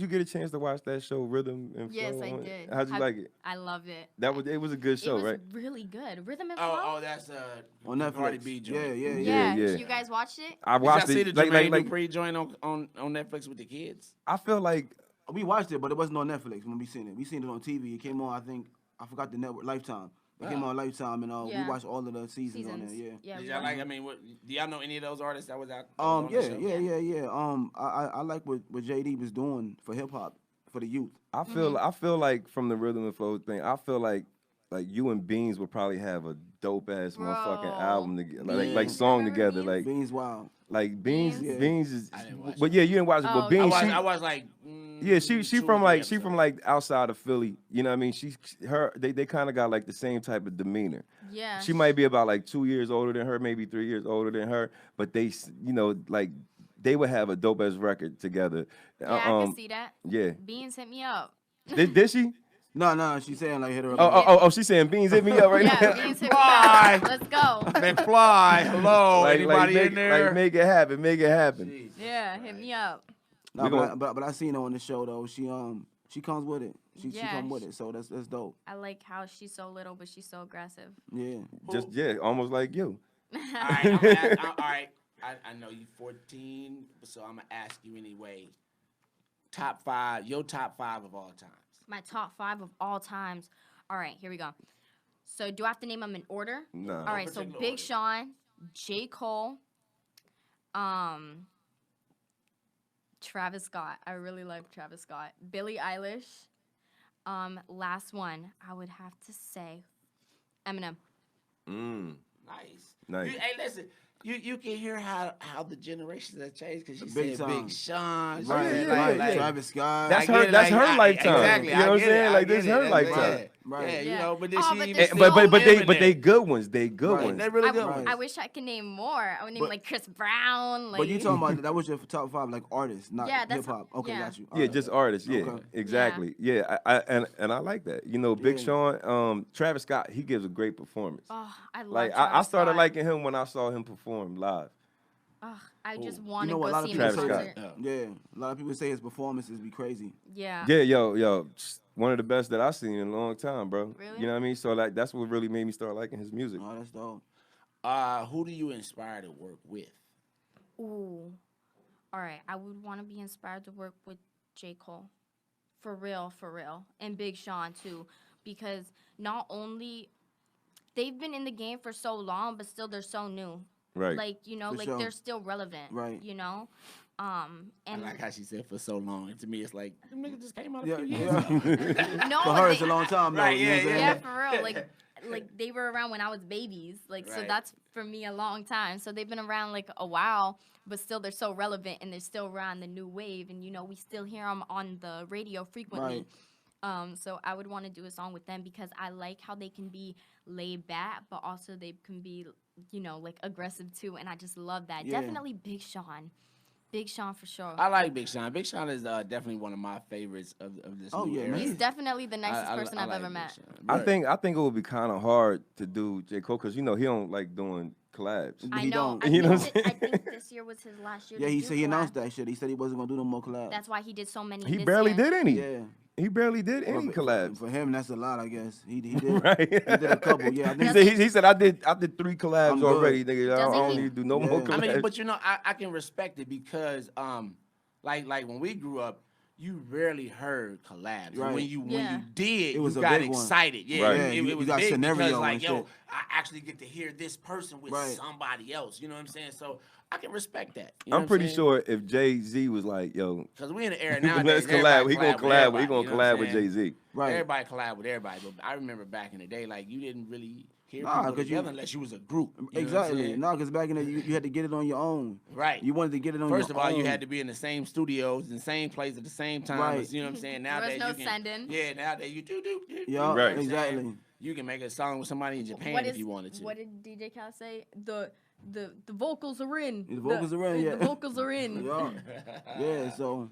get a chance to watch that show Rhythm and Flow? Yes, I on it? did. How'd you like it? I loved it. It was a good show, it was right? really good. Rhythm and Flow. Oh, that's On the Cardi Netflix. B joint. Yeah. Yeah. You guys watched it? I Did watched y'all see it. the Jermaine Like Dupri joint on Netflix with the kids? I feel like We watched it, but it wasn't on Netflix when we seen it. We seen it on TV. It came on, I forgot the network, Lifetime. It came on Lifetime, and we Yeah. watched all of the seasons on there. Yeah. Did we y'all watched like? I mean, do y'all know any of those artists that was out? that was on the show? Yeah. I like what JD was doing for hip hop for the youth. I feel like from the Rhythm and Flow thing, I feel like you and Beans would probably have a dope ass motherfucking Bro. album together, like Beans. song Remember together, Beans? like Beans wild. Beans. Beans? Beans is. I didn't watch But yeah, you didn't watch it. Oh, But Beans, I was like, yeah, she 2 from or like 3 she from outside of Philly. You know what I mean? They kind of got like the same type of demeanor. Yeah. She might be about like 2 years older than her, maybe 3 years older than her, but they like they would have a dope ass record together. Yeah, I can see that. Yeah. Beans hit me up. Did she? No, she's saying like hit her up. Oh, she's saying Beans hit me up right Yeah, now. Beans hit me up. Let's go. McFly, hello, anybody in there? Like make it happen, make it happen. Yeah, hit me up. No, We gonna- but I seen her on the show though. She comes with it. She Yeah, come with it. So that's dope. I like how she's so little, but she's so aggressive. Yeah. Almost like you. All right. I know you 14, so I'm gonna ask you anyway. Your top 5 of all time. My top 5 of all times. All right, here we go. So do I have to name them in order? No. All right, so particular Big order. Sean, J. Cole, Travis Scott. I really like Travis Scott. Billie Eilish. Last one, I would have to say Eminem. Nice. Hey, listen. You can hear how the generations have changed because you Big said time. Big Sean. Right, she said, right. like, Travis Scott. That's I her. get it, That's like, her I- lifetime. exactly, You know I what I'm get it, saying? I Like this get is it. her That's lifetime. right. Right. Yeah, Yeah. you know, but then Oh, she but even there's sing so but Eminem. they good ones. They good Right. ones. They really I, good Right. ones. I wish I could name more. I would name But- like Chris Brown. Like, But you talking about that was your top 5 like artists, not Yeah, that's- hip hop. Okay, yeah. got you. Yeah, Alright. just artists. Yeah, Okay. exactly. Yeah, and I like that. You know, Big Yeah. Sean, Travis Scott, he gives a great performance. oh, I love Like I Travis started Scott. liking him when I saw him perform live. I just Ooh. want You to know what? A lot go of see him in people Travis say concert. that. Yeah, a lot of people say his performances be crazy. Yeah. Yeah, yo, one of the best that I've seen in a long time, bro. Really? You know what I mean? So like that's what really made me start liking his music. Oh, that's dope. Who do you inspire to work with? Ooh. All right. I would want to be inspired to work with J. Cole. For real, for real. And Big Sean, too. Because not only they've been in the game for so long, but still they're so new. Right. Like, you know, For like sure. they're still relevant. Right. You know? I And like how she said for so long. And to me, it's like, them niggas just came out a Yeah, few years ago. yeah. no, For her, they- it's a long time though. Right, you know what I'm yeah, saying? yeah, for real. Like they were around when I was babies. Like so Right. that's for me a long time. So they've been around like a while, but still they're so relevant and they're still around the new wave. And you know we still hear them on the radio frequently. So I would want to do a song with them because I like how they can be laid back, but also they can be, you know, like aggressive too. And I just love that. Yeah. Definitely Big Sean. Big Sean for sure. I like Big Sean. Big Sean is definitely one of my favorites of this Oh, new yeah, era. man. He's definitely the nicest person I I've like ever Big met. Sean. I Right. think it would be kind of hard to do J. Cole because you know he don't like doing collabs. I He know. don't. I You know think what I'm I think this year was his last year. Yeah, to he do said he announced collab. that shit. He said he wasn't gonna do no more collabs. That's why he did so many. He this barely year. did any. Yeah. He barely did any Well, collabs. For him, that's a lot, I guess. He did. Right. He did a couple. Yeah, I He think said he said I did 3 collabs I'm good. already, nigga. I Doesn't don't he? need to do no more Yeah. collabs. I mean, but you know, I can respect it because, like when we grew up, you rarely heard collabs. Right. When you Yeah. did, It was you a got big one. excited. Yeah, Right. Yeah, it you was got big scenario because and like, yo, shit. I actually get to hear this person with Right. somebody else. You know what I'm saying? So I can respect that. You know I'm what pretty saying? sure if Jay-Z was like, yo, Because we in the era nowadays. let's collab, everybody he gonna with collab, he everybody, gonna you know what I'm collab with saying? Jay-Z. Right. Everybody collab with everybody, but I remember back in the day, like you didn't really hear Nah, people 'cause you- together unless you was a group. You know what I'm Exactly. saying? No, because back in the you had to get it on your own. Right. You wanted to get it on your own. First of all, you had to be in the same studios, in the same place at the same time. Right. You know what I'm saying? There was Nowadays no you can, sending. Yeah, nowadays you do. Yeah, You know what I'm exactly. saying? You can make a song with somebody in Japan What if is- you wanted to. What did DJ Khaled say? The vocals are in. The vocals are in, yeah. The vocals are in. Yeah. Yeah, so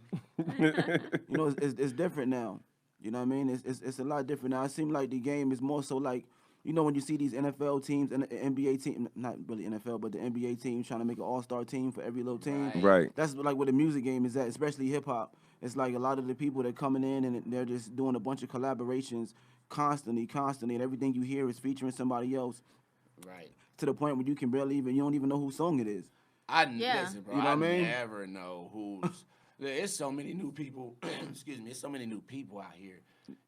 you know it's different now. You know what I mean? It's a lot different now. It seems like the game is more so like, you know, when you see these NFL teams and the NBA team, not really NFL, but the NBA team trying to make an all-star team for every little team. Right. Right. That's like what the music game is at, especially hip hop. It's like a lot of the people that coming in and they're just doing a bunch of collaborations constantly, and everything you hear is featuring somebody else Right. to the point where you don't even know whose song it is. Yeah. Listen, bro. You know what I mean? Never know who's. There's so many new people. Excuse me. There's so many new people out here.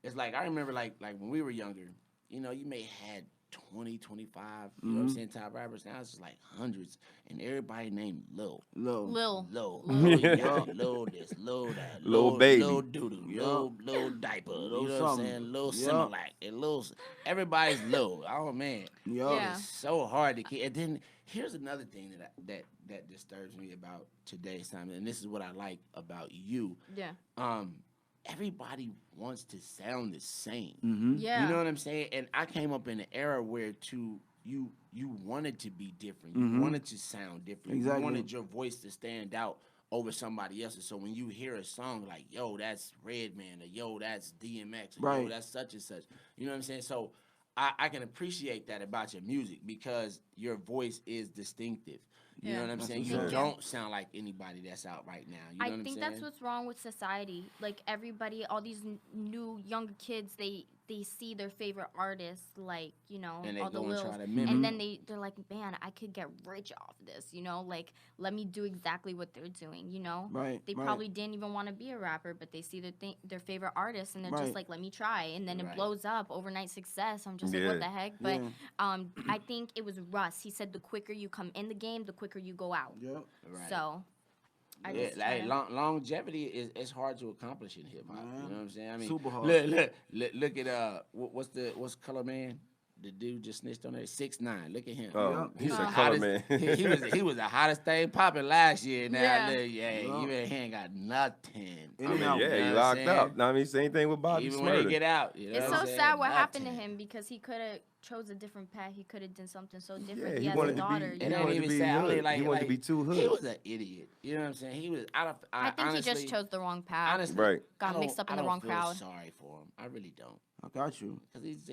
It's like I remember, like when we were younger. You know, you may had 20, 25. You know what I'm saying? Top rappers. Now it's just like hundreds, and everybody named Lil. Lil. Lil, Lil. Lil this, Lil that, Lil baby. Lil Doodoo, Lil Diaper, you know what I'm something. saying? Lil Yeah. Similac, and Lil, everybody's Lil. Oh man, Yo. Yeah. it's so hard to keep. And then here's another thing that disturbs me about today, Simon, and this is what I like about you. Yeah. Everybody wants to sound the same. Mm-hmm. Yeah. You know what I'm saying? And I came up in an era where you wanted to be different. You wanted to sound different. Exactly. You wanted your voice to stand out over somebody else's. So when you hear a song like, yo, that's Redman, or yo, that's DMX, or Right. yo, that's such and such. You know what I'm saying? So I can appreciate that about your music because your voice is distinctive. You know Yeah. what I'm That's saying? what's You up. don't sound like anybody that's out right now. You know I what I'm think saying? that's what's wrong with society. Like everybody, all these new younger kids, they see their favorite artists, like, you know, And they all the go and Lils, try to mimic. and then they're like, man, I could get rich off this, you know, like let me do exactly what they're doing, you know. Right. They right. probably didn't even want to be a rapper, but they see their favorite artist, and they're Right. just like, let me try, and then Right. it blows up, overnight success. I'm just like, Yeah. what the heck? But Yeah. I think it was Russ. He said the quicker you come in the game, the quicker you go out. Yep. Right. So. I Yeah, just try like to- longevity is hard to accomplish in hip hop. You know what I'm saying? I mean, Super hard. Look at what's Color Man? the dude just snitched on her. 6ix9ine. Look at him. Oh, He he's was a the color hottest- man. he was the hottest thing popping last year. Now Yeah. he ain't got nothing. In and out. Yeah, he You know what I'm locked up. saying? Know what I mean, same thing with Bobby Even when they Smurder. get out, you know It's what so I'm saying? sad what happened to Nothing. him because he could have chose a different path. He could have done something so different. Yeah, he he has wanted a to be- daughter. he you It know? ain't wanted to even be sad. hood. Only like He wanted to like, be too He hood. was an idiot. You know what I'm saying? He was. I think honestly, he just chose the wrong path. Honestly, Right. Got I mixed don't- up in I the don't wrong feel crowd. Sorry for him. I really don't. I got you. Cause he's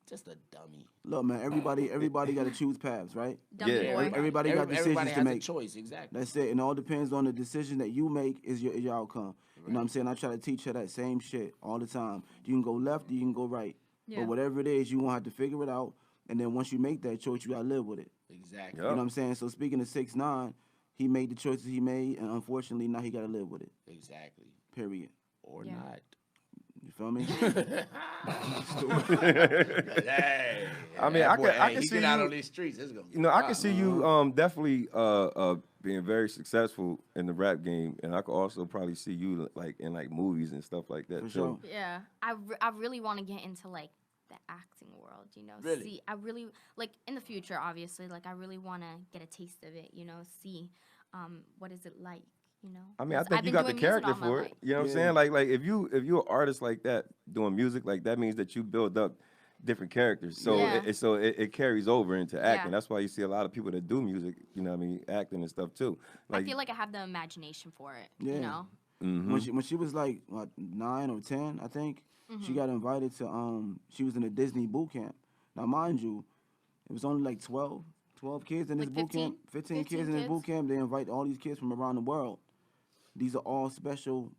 just a dummy. Look, man, everybody got to choose paths, right? Dummy Yeah, boy. Everybody got decisions everybody to has make. a choice. Exactly. That's it. And it all depends on the decision that you make is your outcome. You know what I'm saying? I try to teach her that same shit all the time. You can go left, you can go right. Yeah. But whatever it is, you won't have to figure it out. And then once you make that choice, you gotta live with it. Exactly. Yup. You know what I'm saying? So speaking of 6ix9ine, he made the choices he made, and unfortunately now he gotta live with it. Exactly. Period. Or Yeah. not. You feel me? Hey, I mean, that I boy, can- I hey, can he see get out you- on these streets. It's gonna be You know, I can rough. see you definitely being very successful in the rap game, and I could also probably see you like in like movies and stuff like that For too. sure. Yeah, I really want to get into like the acting world, you know. Really? See, I really like in the future, obviously. Like, I really want to get a taste of it, you know. See, what is it like, you know? I mean, I 'Cause think I've you been got the doing music character all my for it. life. You know what I'm Yeah. saying? Like if you're an artist like that doing music like that means that you build up different characters. So Yeah. it carries over into acting. Yeah. That's why you see a lot of people that do music. You know what I mean? Acting and stuff too. Like I feel like I have the imagination for it, Yeah. you know. mhm. When she was like what, 9 or 10, I think, Mm-hmm. she got invited to she was in a Disney boot camp. Now mind you, it was only like 12 kids in this Like boot camp. 15 kids in this boot camp. They invite all these kids from around the world. These are all special,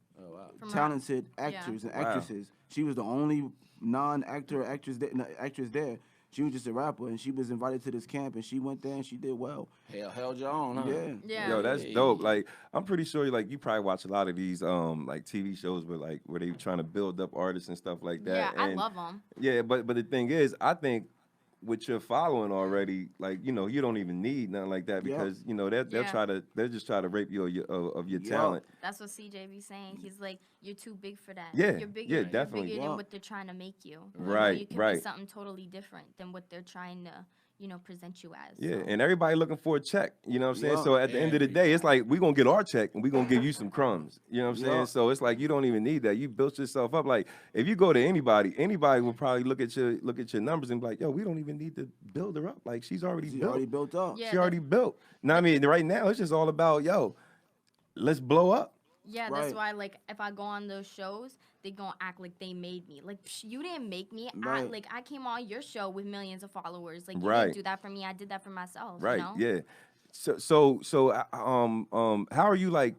From talented actors and Wow. actresses. She was the only non-actor actress there. She was just a rapper, and she was invited to this camp, and she went there and she did well. Held your own, huh? Yeah. Yeah. Yo, that's Hey. dope. Like, I'm pretty sure, like, you probably watch a lot of these, like, TV shows where they trying to build up artists and stuff like that. Yeah, I And, love them. Yeah, but the thing is, I think with your following already, like, you know, you don't even need nothing like that Yep. because, you know, they'll just try to rape you of your Yep. talent. That's what CJ be saying. He's like, you're too big for that. Yeah, you're bigger, yeah, you're definitely. bigger Yeah. than what they're trying to make you. You know, Right, you can right. be something totally different than what they're trying to, you know, present you as. Yeah, so. and everybody looking for a check. You know what I'm saying? Yeah. So at the end of the day, it's like we gonna get our check and we gonna give you some crumbs. You know what I'm saying? Yeah. So it's like you don't even need that. You built yourself up. Like if you go to anybody will probably look at your numbers and be like, yo, we don't even need to build her up. Like she's already She built. already built up. Yeah, She already built. Now I mean, right now it's just all about yo, let's blow up. Yeah, Right. that's why, like, if I go on those shows, they gonna act like they made me. Like, you didn't make me. Right. I came on your show with millions of followers. Like, you Right. didn't do that for me. I did that for myself. Right. You know? Yeah. So how are you like,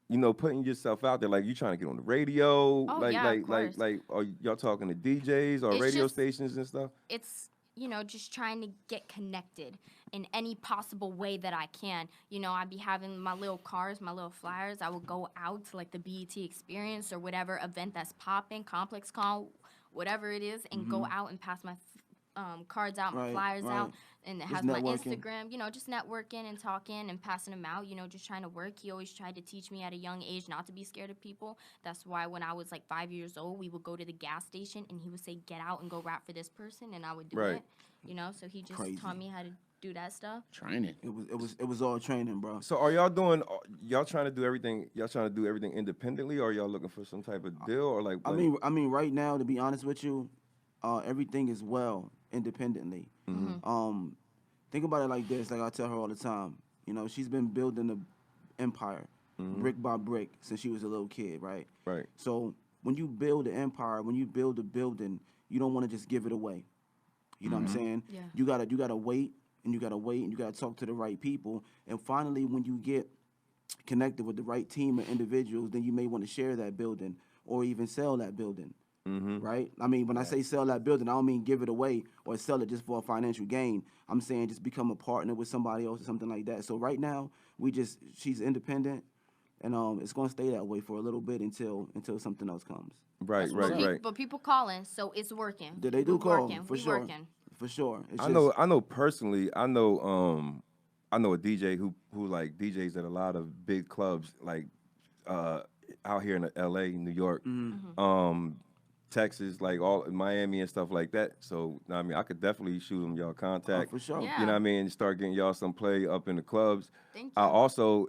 you know, putting yourself out there? Like you trying to get on the radio? Oh, like yeah, of course. like are y'all talking to DJs or It's radio just- stations and stuff? It's, you know, just trying to get connected in any possible way that I can. You know, I'd be having my little cars, my little flyers. I would go out to like the BET experience or whatever event that's popping, Complex Con, whatever it is, and go out and pass my cards out, my Right, flyers right. out, and it Just has my networking. Instagram, you know, just networking and talking and passing them out, you know, just trying to work. He always tried to teach me at a young age not to be scared of people. That's why when I was like 5 years old, we would go to the gas station and he would say, get out and go rap for this person, and I would do Right. it, you know, so he just Crazy. taught me how to do that stuff. Training. It was all training, bro. So are y'all trying to do everything independently or y'all looking for some type of deal or like I mean, right now, to be honest with you, everything is well independently. Think about it like this. Like I tell her all the time. You know, she's been building an empire, brick by brick, since she was a little kid, right? right. So when you build an empire, when you build a building, you don't want to just give it away. You know what I'm saying? Yeah. You gotta wait, and you gotta talk to the right people, and finally, when you get connected with the right team of individuals, then you may want to share that building or even sell that building. Right? I mean, when I say sell that building, I don't mean give it away or sell it just for a financial gain. I'm saying just become a partner with somebody else or something like that. So right now, she's independent, and it's gonna stay that way for a little bit until something else comes. Right, right. But people calling, so it's working. They do We call working. for We sure. working. For sure. It's I know personally, I know a DJ who like DJs at a lot of big clubs like out here in LA, New York. Texas, like all Miami and stuff like that. So I mean, I could definitely shoot them y'all contact. For sure. Yeah. You know what I mean? Start getting y'all some play up in the clubs. Thank you. I also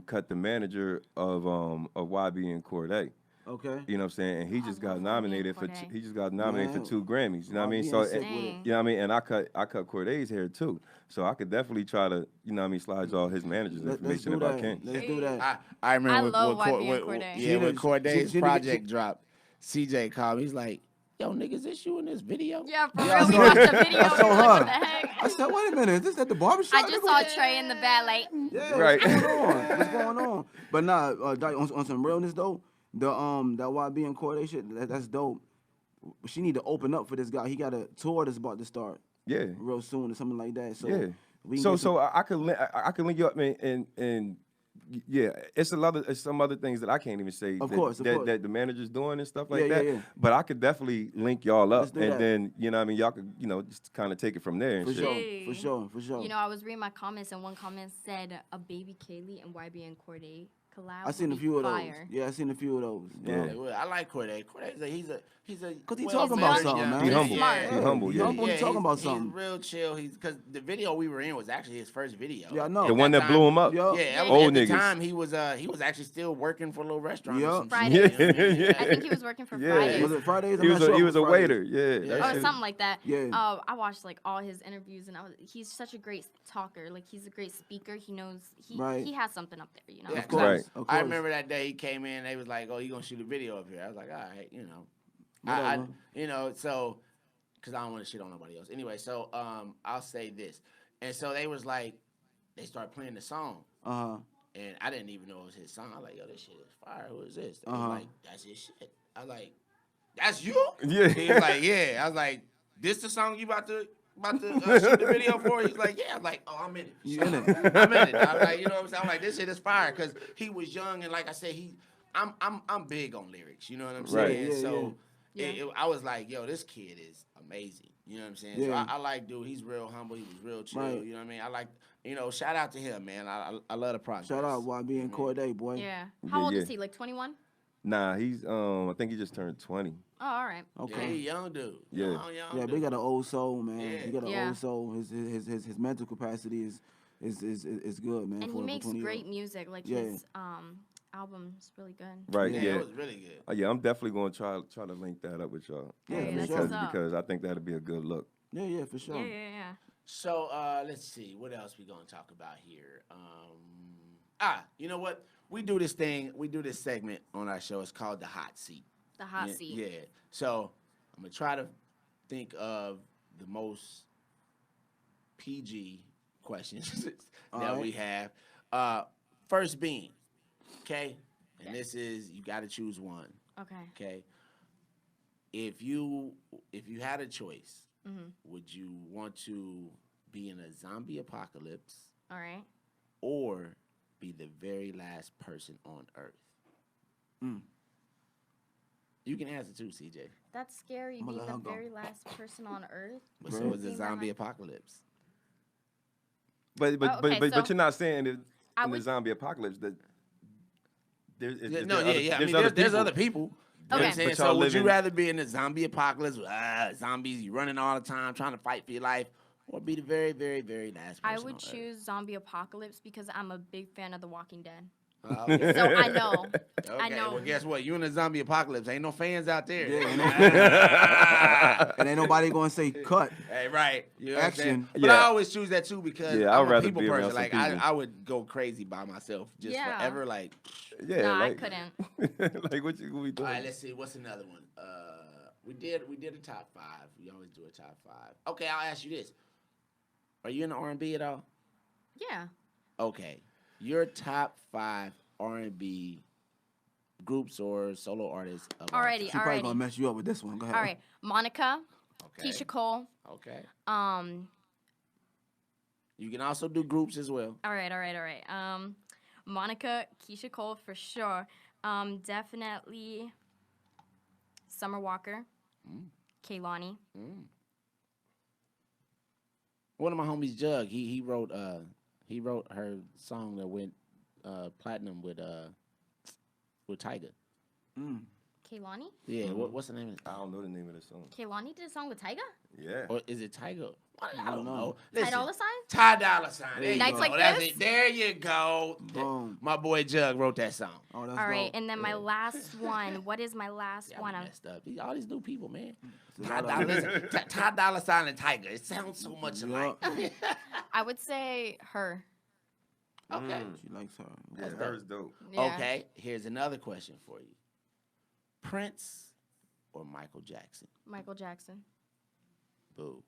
cut the manager of YB and Corday. Okay. You know what I'm saying? And he just got love nominated YB for and Corday. he just got nominated Man, for 2 Grammys. You know what I mean? YB So ain't sick with it. Dang. you know what I mean? And I cut Corday's hair too. So I could definitely try to, you know what I mean, slide y'all his manager's Let's information do if that. I can. Let's do that. I remember I when, love when, YB and Corday. Yeah, when Corday's she- project dropped, CJ called me. He's like, "Yo, niggas, this you in this video?" Yeah, for Yeah, I real. We saw- watched the video. I We saw were like, her. what the heck? I said, wait a minute, is this at the barbershop? I just saw Trey in the back, like, Yeah, Right. what's going on? What's going on? But nah, Dyke, on some realness though, that YB and Corday shit, that's dope. She need to open up for this guy. He got a tour that's about to start Yeah. real soon or something like that. So Yeah. we can So get some- I could link you up, man, and yeah, it's some other things that I can't even say Of that, course. that the manager's doing and stuff like Yeah, that. yeah. But I could definitely link y'all up, Let's do and that. then you know what I mean, y'all could just kind of take it from there and for shit. sure, Hey. for sure, for sure. you know, I was reading my comments, and one comment said a Baby Kaely and YB and Corday collab. I seen would a be few of those. fire. Yeah, I seen a few of those. Yeah. I like Corday. Corday's he's a Cause he well, talking he's about young. something, man. He humble. Smart. He humble. He Yeah. humble. He talking about he's something. real chill. Because the video we were in was actually his first video. Yeah, I know. The one that blew him up. Yo. Yeah, Old at the niggas. time he was actually still working for a little restaurant. Yeah. Or some Fridays. shit, you know what I mean? Yeah. I think he was working for Yeah. Fridays. Was it Fridays? I'm He was not sure he if was it a was Fridays. waiter. Yeah. Yeah. that Or shit- something like that. Yeah. I watched like all his interviews, and he's such a great talker. Like, he's a great speaker. He knows Right. he has something up there, you know. Yeah, Of 'cause course. Right. Of I course. remember that day he came in. They was like, "Oh, you gonna shoot a video up here?" I was like, "All right, you know." Whatever. So, because I don't want to shit on nobody else. Anyway, so I'll say this, and so they was like, they started playing the song, and I didn't even know it was his song. I was like, "Yo, this shit is fire. Who is this?" They was like, "That's his shit." I was like, "That's you?" Yeah. He was like, "Yeah." I was like, "This the song you about to shoot the video for?" He's like, "Yeah." I'm like, "Oh, I'm in it." You in it? I'm in it. I'm like, you know what I'm saying? I'm like, this shit is fire because he was young and like I said, I'm big on lyrics. You know what I'm Right. saying? Yeah, so yeah. I was like, yo, this kid is amazing. You know what I'm saying? Yeah. So I like, dude. He's real humble. He was real chill. Right. You know what I mean? I like, shout out to him, man. I love the project. Shout out YB and Corday, boy. Yeah. How old yeah. is he? Like 21? Nah, he's I think he just turned 20. Oh, all right. Yeah, Okay. he young dude. Yeah. Young Yeah, dude. but he got an old soul, man. Yeah. He got an Yeah. old soul. His mental capacity is good, man. And for he a makes 20-year-old. great music. Like, Yeah. his album's really good. Right. Yeah, Yeah. it was really good. Oh, yeah, I'm definitely gonna try to link that up with y'all. Yeah, Hey, for that's sure. what's up. Because I think that'd be a good look. Yeah, for sure. Yeah. So let's see, what else we gonna talk about here? You know what? We do this segment on our show. It's called the hot seat. The hot Yeah, seat. Yeah. So I'm gonna try to think of the most PG questions that we have. First being, okay, and this is you got to choose one. Okay. Okay. If you had a choice, Mm-hmm. would you want to be in a zombie apocalypse All right. or be the very last person on Earth? You can answer too, CJ. That's scary. I'ma Be let the her go. very last person on Earth. But so Right. is the Seems like zombie my- apocalypse. But okay, but so you're not saying that I in the would- zombie apocalypse that there's Yeah, there no, other- yeah. I mean, there's other people. You know what I'm Okay. saying? But So y'all would you living- rather be in the zombie apocalypse, zombies, you running all the time, trying to fight for your life, or be the very, very, very last person I on would Earth? choose zombie apocalypse because I'm a big fan of The Walking Dead. Okay. So I know. Okay, I know. well, guess what? You in the zombie apocalypse. Ain't no fans out there. And ain't nobody gonna say cut. Hey, right. You know what I'm saying? Action. But Yeah. I always choose that too because Yeah, I'd I'm a rather people be around person. some Like people. I would go crazy by myself just Yeah. forever. Like, Yeah, Nah, I like, couldn't. like what we all doing? right, let's see. What's another one? We did a top 5. We always do a top 5. Okay, I'll ask you this: are you in the R&B at all? Yeah. Okay, your top 5 R&B groups or solo artists. Of all Alrighty. She probably gonna mess you up with this one. Go ahead. All right. Monica, time. Okay. Keisha Cole. Okay. You can also do groups as well. All right. Monica, Keisha Cole for sure. Definitely Summer Walker, Kaylani. One of my homies, Jug, he wrote her song that went platinum with Tyga. Kehlani? Yeah, what's the name of it? I don't know the name of the song. Kehlani did a song with Tyga? Yeah. Or is it Tiger? I don't know. Ty Listen, Dolla Sign? Ty Dolla Sign. There you Nights go. Like That's This? it. There you go. Boom. My boy Jug wrote that song. Oh, that's All right, dope. and then my last one. What is my last Yeah, one? I messed up. All these new people, man. It's a Ty lot of- Dolla, Ty Dolla Sign and Tiger. It sounds so much alike. I would say her. Okay. She likes her. Yeah, That's hers dope. Yeah. Okay. Here's another question for you. Prince or Michael Jackson? Michael Jackson. Boo.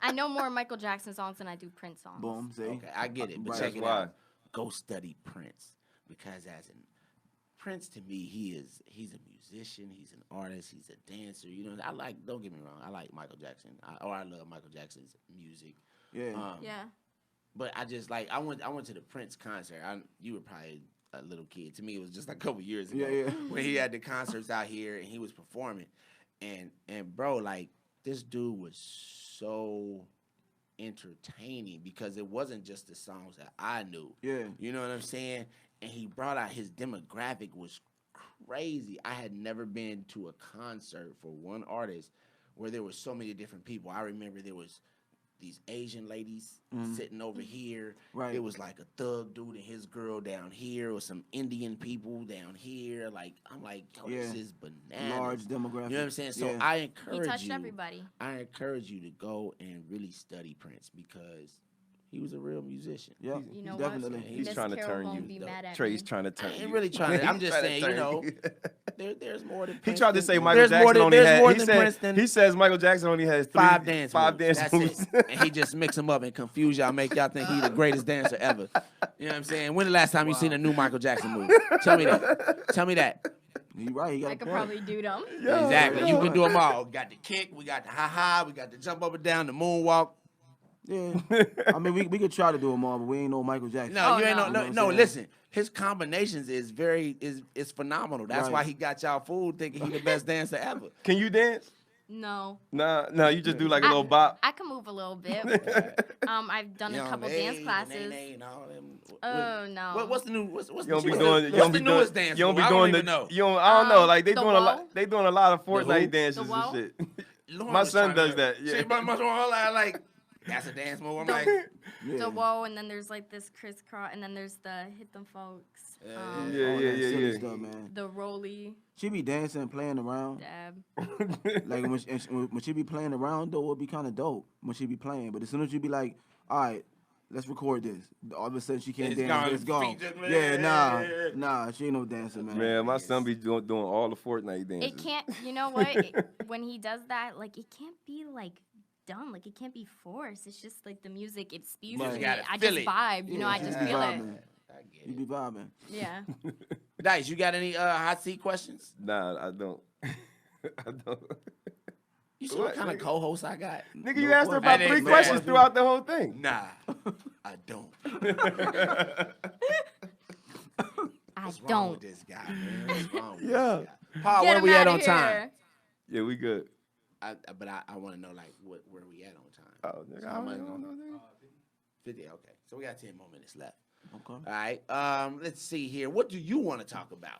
I know more Michael Jackson songs than I do Prince songs. Boom. See. Okay, I get it, but Right. check it Why? out. Go study Prince, because as in Prince to me, he's a musician, he's an artist, he's a dancer. You know, I like. Don't get me wrong, I like Michael Jackson, I love Michael Jackson's music. Yeah. Yeah. But I just like I went to the Prince concert. You were probably a little kid. To me, it was just like a couple years ago Yeah. when he had the concerts out here and he was performing, and bro, like this dude was so entertaining because it wasn't just the songs that I knew. Yeah. You know what I'm saying? And he brought out his demographic was crazy. I had never been to a concert for one artist where there were so many different people. I remember there was these Asian ladies sitting over here. Right. It was like a thug dude and his girl down here, or some Indian people down here. Like I'm like, yo, this Yeah. is bananas. Large demographic. You know what I'm saying? So Yeah. I He encourage touched you. everybody. I encourage you to go and really study Prince because he was a real musician. Yeah. You know definitely. what? He's Miss trying to Carol turn won't you. be mad at Trey's me. trying to I turn ain't you. really trying to. I'm just Trying to saying, you turn know, you. there's more than He Prince tried to than- say Michael there's more Jackson than- only there's had. more He than said Prince than he says Michael Jackson only has five dance five moves. dance That's moves. it. And he just mix them up and confuse y'all, make y'all think he the greatest dancer ever. You know what I'm saying? When the last time you seen a new Michael Jackson movie? Tell me that. Tell me that. You right. He got I a could point. probably do them. Exactly. yeah. You can do them all. Got the kick, we got the ha-ha, we got the jump up and down, the moonwalk. Yeah. I mean, we could try to do them all, but we ain't no Michael Jackson. No, Oh, you ain't no. no, You know no, what I'm no, saying? listen. His combinations is phenomenal. That's Right. why he got y'all fooled thinking he the best dancer ever. Can you dance? No. Nah, you just do like a little bop. I can move a little bit. I've done You a know, couple hey, dance the classes. nay-nay and all them. Oh, no. What's the new? What's You don't be what's doing. the, You what's don't the be newest doing. dance? You don't be move? I don't doing even the. know. You don't. I don't know. Like they the doing a lot. wall? They doing a lot of who? Fortnite dances The wall? and shit. Lauren My was son trying does that, yeah. She my son like that's a dance move. I'm like, Yeah. The whoa, and then there's like this crisscross, and then there's the hit them folks. Yeah, All that yeah, silly yeah. Stuff, man. The roly She be dancing, playing around. dab. Like when she be playing around, though, it'd be kind of dope when she be playing. But as soon as you be like, all right, let's record this, all of a sudden she can't It's dance. gone. It's gone. Feet just- Yeah, nah, she ain't no dancer, man. Man, my son be doing all the Fortnite dances. It can't. You know what? When he does that, like it can't be like done. Like it can't be forced. It's just like the music. It spews Right. to You me. gotta I feel just it. vibe. You know, I Yeah, just you feel it. vibing. I get You it. be vibing. Yeah. Dice, you got any hot seat questions? Nah, I don't. I don't. You see what What, kind of nigga? co-host I got? Nigga, No you asked her question. about That 3 ain't questions bad. throughout the whole thing. Nah, I don't. I What's wrong don't. with this guy, man? What's wrong with Yeah. this guy? Paul, Get where him we at outta on time? here. Yeah, we good. But I want to know like where we at on time. Oh, nigga, I don't know, nigga. 50. Okay, so we got 10 more minutes left. Okay. All right. Let's see here. What do you want to talk about?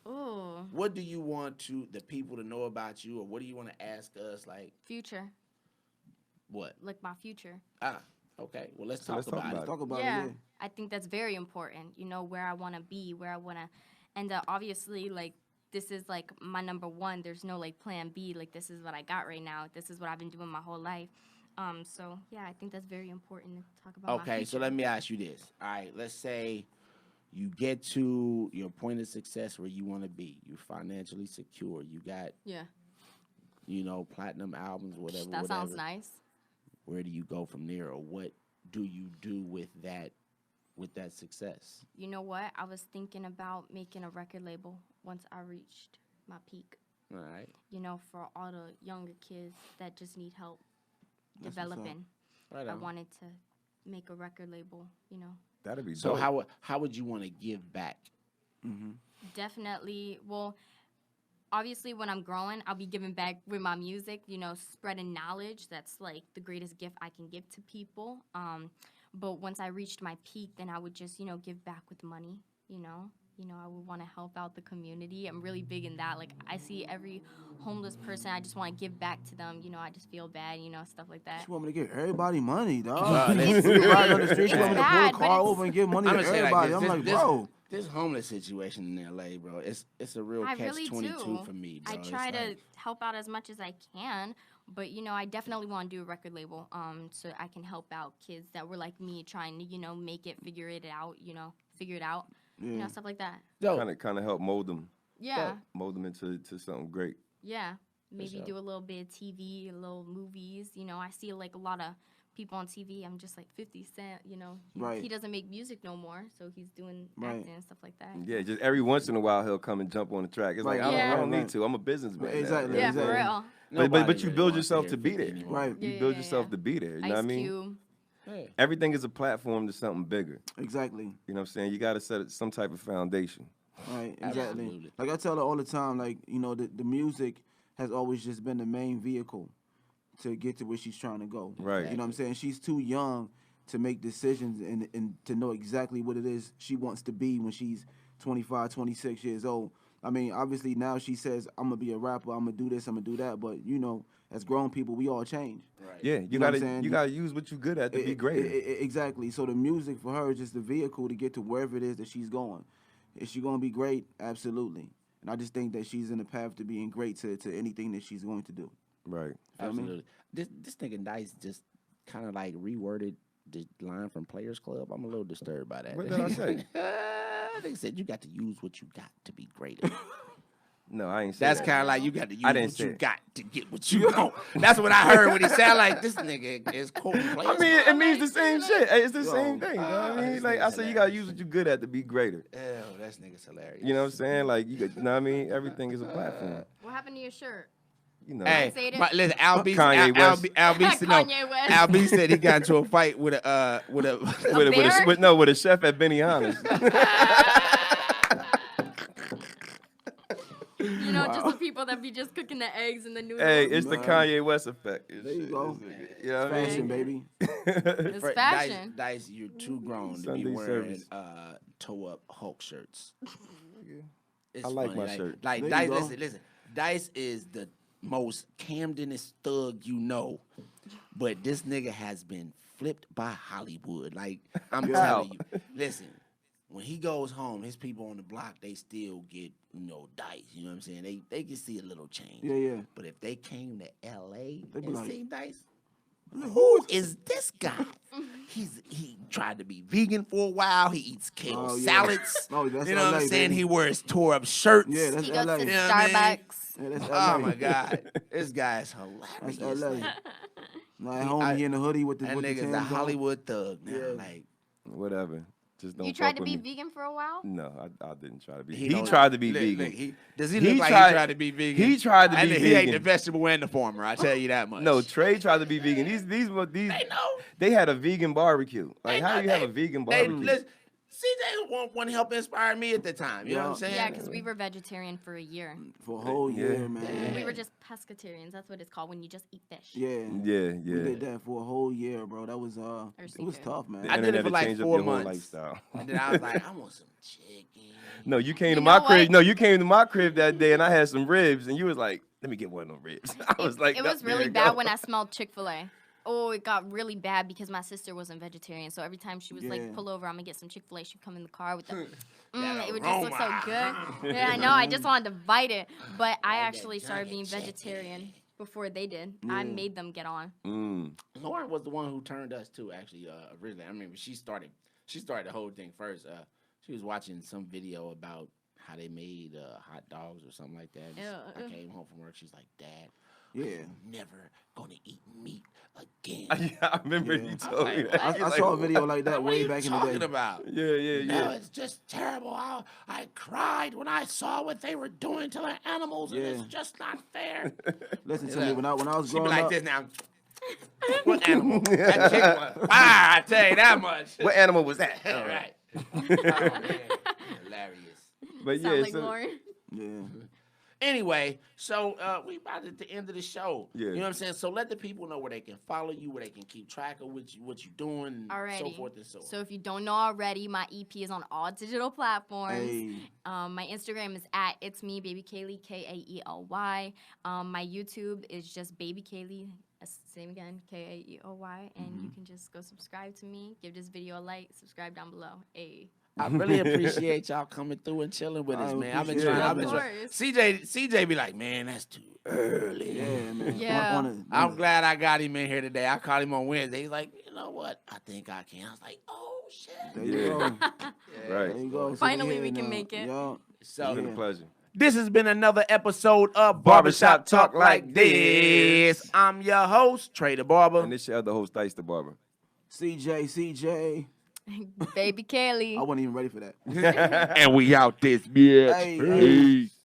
Ooh, What do you want the people to know about you, or what do you want to ask us? Like future. what? Like my future. Okay. Well, let's So talk let's talk about about it. Talk about Yeah, it. I think that's very important. You know, where I want to be, where I want to, and obviously, like, this is like my number one. There's no like plan B. Like, this is what I got right now. This is what I've been doing my whole life. So yeah, I think that's very important to talk about. my Okay. So future. let me ask you this. All right. Let's say you get to your point of success where you want to be. You're financially secure. You got, Yeah, platinum albums, whatever. that sounds whatever. nice. Where do you go from there, or what do you do with that success? You know what? I was thinking about making a record label once I reached my peak. All right. You know, for all the younger kids that just need help That's what's up. developing. Right I on. wanted to make a record label, you know. That'd be So dope. how would you want to give back? Mm-hmm. Definitely. Well, obviously, when I'm growing, I'll be giving back with my music, you know, spreading knowledge. That's like the greatest gift I can give to people. But once I reached my peak, then I would just, give back with money, I would want to help out the community. I'm really big in that. Like, I see every homeless person, I just want to give back to them. I just feel bad, stuff like that. She want me to give everybody money, dog. It's- We ride on the street, she want me to pull bad, a but car it's- over and give money I'm to gonna say like everybody. this, I'm like, this- bro. This homeless situation in LA, bro, it's a real I really catch-22 do. for me, bro. I It's try to like- help out as much as I can, but I definitely want to do a record label, so I can help out kids that were like me, trying to make it, figure it out, Yeah. stuff like that. Yo, Kind of help mold them into something great. Yeah, maybe sure. do a little bit of TV, a little movies. I see like a lot of people on TV. I'm just like 50 Cent. Right. He doesn't make music no more, so he's doing Right. acting and stuff like that. Yeah, just every once in a while he'll come and jump on the track. It's like Right. I don't Yeah. need to. I'm a businessman. now. Exactly. Yeah, exactly. for real. But nobody you really build wants yourself hear to be 50 there. anymore. Right. You Yeah, build yeah, yourself yeah. to be there. You know Ice what I mean? Cube. Yeah. Everything is a platform to something bigger. Exactly. You know what I'm saying? You got to set some type of foundation. Right, exactly. Absolutely. Like I tell her all the time, like, the music has always just been the main vehicle to get to where she's trying to go. Right. You know what I'm saying? She's too young to make decisions and to know exactly what it is she wants to be when she's 25, 26 years old. I mean, obviously now she says, I'm going to be a rapper, I'm going to do this, I'm going to do that. But, as grown people, we all change. Right. Yeah, You know what I'm saying? you gotta use what you're good at to be great. Exactly. So the music for her is just the vehicle to get to wherever it is that she's going. Is she going to be great? Absolutely. And I just think that she's in the path to being great to anything that she's going to do. Right. Feel me? Absolutely. This nigga Dice just kind of like reworded the line from Players Club. I'm a little disturbed by that. What did I say? They said you got to use what you got to be greater. No, I ain't say That's that. kind of like you got to use I didn't what say you it. got to get what you want. That's what I heard when he sounded like this nigga is quoting Players I mean, Club. it means the same shit. Hey, it's the Yo. same thing. You know what I mean? this Like I nigga's said, you gotta use what you're good at to be greater. Ew, that nigga's hilarious. You know what I'm saying? Like you know what I mean? Everything is a platform. What happened to your shirt? You know. Hey, Say it. listen, Al B, Kanye West. Al B, no, Kanye West. Al B said he got into a fight with a with bear? a chef at Benihana's. Just the people that be just cooking the eggs and the noodles. Hey, it's the Nah. Kanye West effect. There you go. You know what I Fashion, mean? baby. It's Dice, fashion. Dice, you're too grown to Sunday be wearing service. toe-up Hulk shirts. It's I like funny. my shirt. Like There Dice, you go. listen. Dice is the most Camdenist thug you know, but this nigga has been flipped by Hollywood. Like I'm telling you, listen. When he goes home, his people on the block, they still get, Dice. You know what I'm saying? They can see a little change. Yeah, yeah. But if they came to L.A. They be and like, seen Dice, who is this guy? He tried to be vegan for a while. He eats kale Oh, yeah. salads. Oh, that's you know what I'm LA, saying? baby. He wears tore up shirts. Yeah, that's He goes LA. to You know what I mean? Starbucks. Yeah, that's Oh LA. my God, this guy is hilarious. That's LA. Like, Like home, he in the hoodie with the that with the nigga's Tim's a on. Hollywood thug now. Yeah. Like Whatever. Just don't You tried fuck to with be me. vegan for a while? No, I didn't try to be. he He don't- tried to be look, vegan. look, does he He look like tried- he tried to be vegan? he tried to And be he ate the vegan. vegetable and the farmer. I tell you that much. No, Trey tried to be vegan. These they know. they had a vegan barbecue. Like They how know- do you have they- a vegan They, barbecue? listen, CJ one help inspire me at the time. You know what I'm saying? Yeah, because we were vegetarian for a year. For a whole Yeah. year, man. We were just pescatarians. That's what it's called when you just eat fish. Yeah. yeah, We did yeah. that for a whole year, bro. That was it was seafood. tough, man. I did it Internet for like changed up 4 your whole months. lifestyle. And then I was like, I want some chicken. No, you came to You my know crib. what? No, you came to my crib that day, and I had some ribs, and you was like, "Let me get one of them ribs." I was like, It "No, was there really you bad go." when I smelled Chick-fil-A. Oh, it got really bad because my sister wasn't vegetarian. So every time she was Yeah. like, pull over, I'm going to get some Chick-fil-A. She'd come in the car with the, That it would just look so aroma. good. Yeah, I know. I just wanted to bite it. But I Like that actually started being giant vegetarian before they did. I made them get on. Lauren was the one who turned us to actually originally. I remember she started the whole thing first. She was watching some video about how they made hot dogs or something like that. Yeah. I came home from work. She's like, Dad, Yeah. I'm never gonna eat meat again. Yeah, I remember Yeah. you told me like, that. I, You're I like, saw a video like that What are way you back in the talking day. about? Yeah, yeah, No, yeah. it's just terrible. I cried when I saw what they were doing to the animals, and it's Yeah. just not fair. Listen to me, when I was She be growing like up, this now. What animal? That chicken was. I tell you that much. What animal was that? All right. Oh, man. Hilarious. But yeah, Sound like so, Lauren. yeah. Anyway, so we about at the end of the show. Yeah. You know what I'm saying? So let the people know where they can follow you, where they can keep track of what you're doing, and so forth and so on. So if you don't know already, my EP is on all digital platforms. Hey. My Instagram is at It's Me Baby Kaely, Kaely. My YouTube is just Baby Kaely. Same again, Kaely, and you can just go subscribe to me. Give this video a like. Subscribe down below. Hey. I really appreciate y'all coming through and chilling with us, man. I've been trying. CJ be like, man, that's too early. Yeah, man. Yeah. I'm glad I got him in here today. I called him on Wednesday. He's like, you know what? I think I can. I was like, oh shit. There you go. Right. There you go. Finally, we can make it. Yo. So It's been a pleasure. this has been another episode of Barbershop Talk Like This. I'm your host, Trey the Barber. And this your other host, Dicethebarber. CJ. Baby Kaely. I wasn't even ready for that. And we out this bitch. Hey, Peace.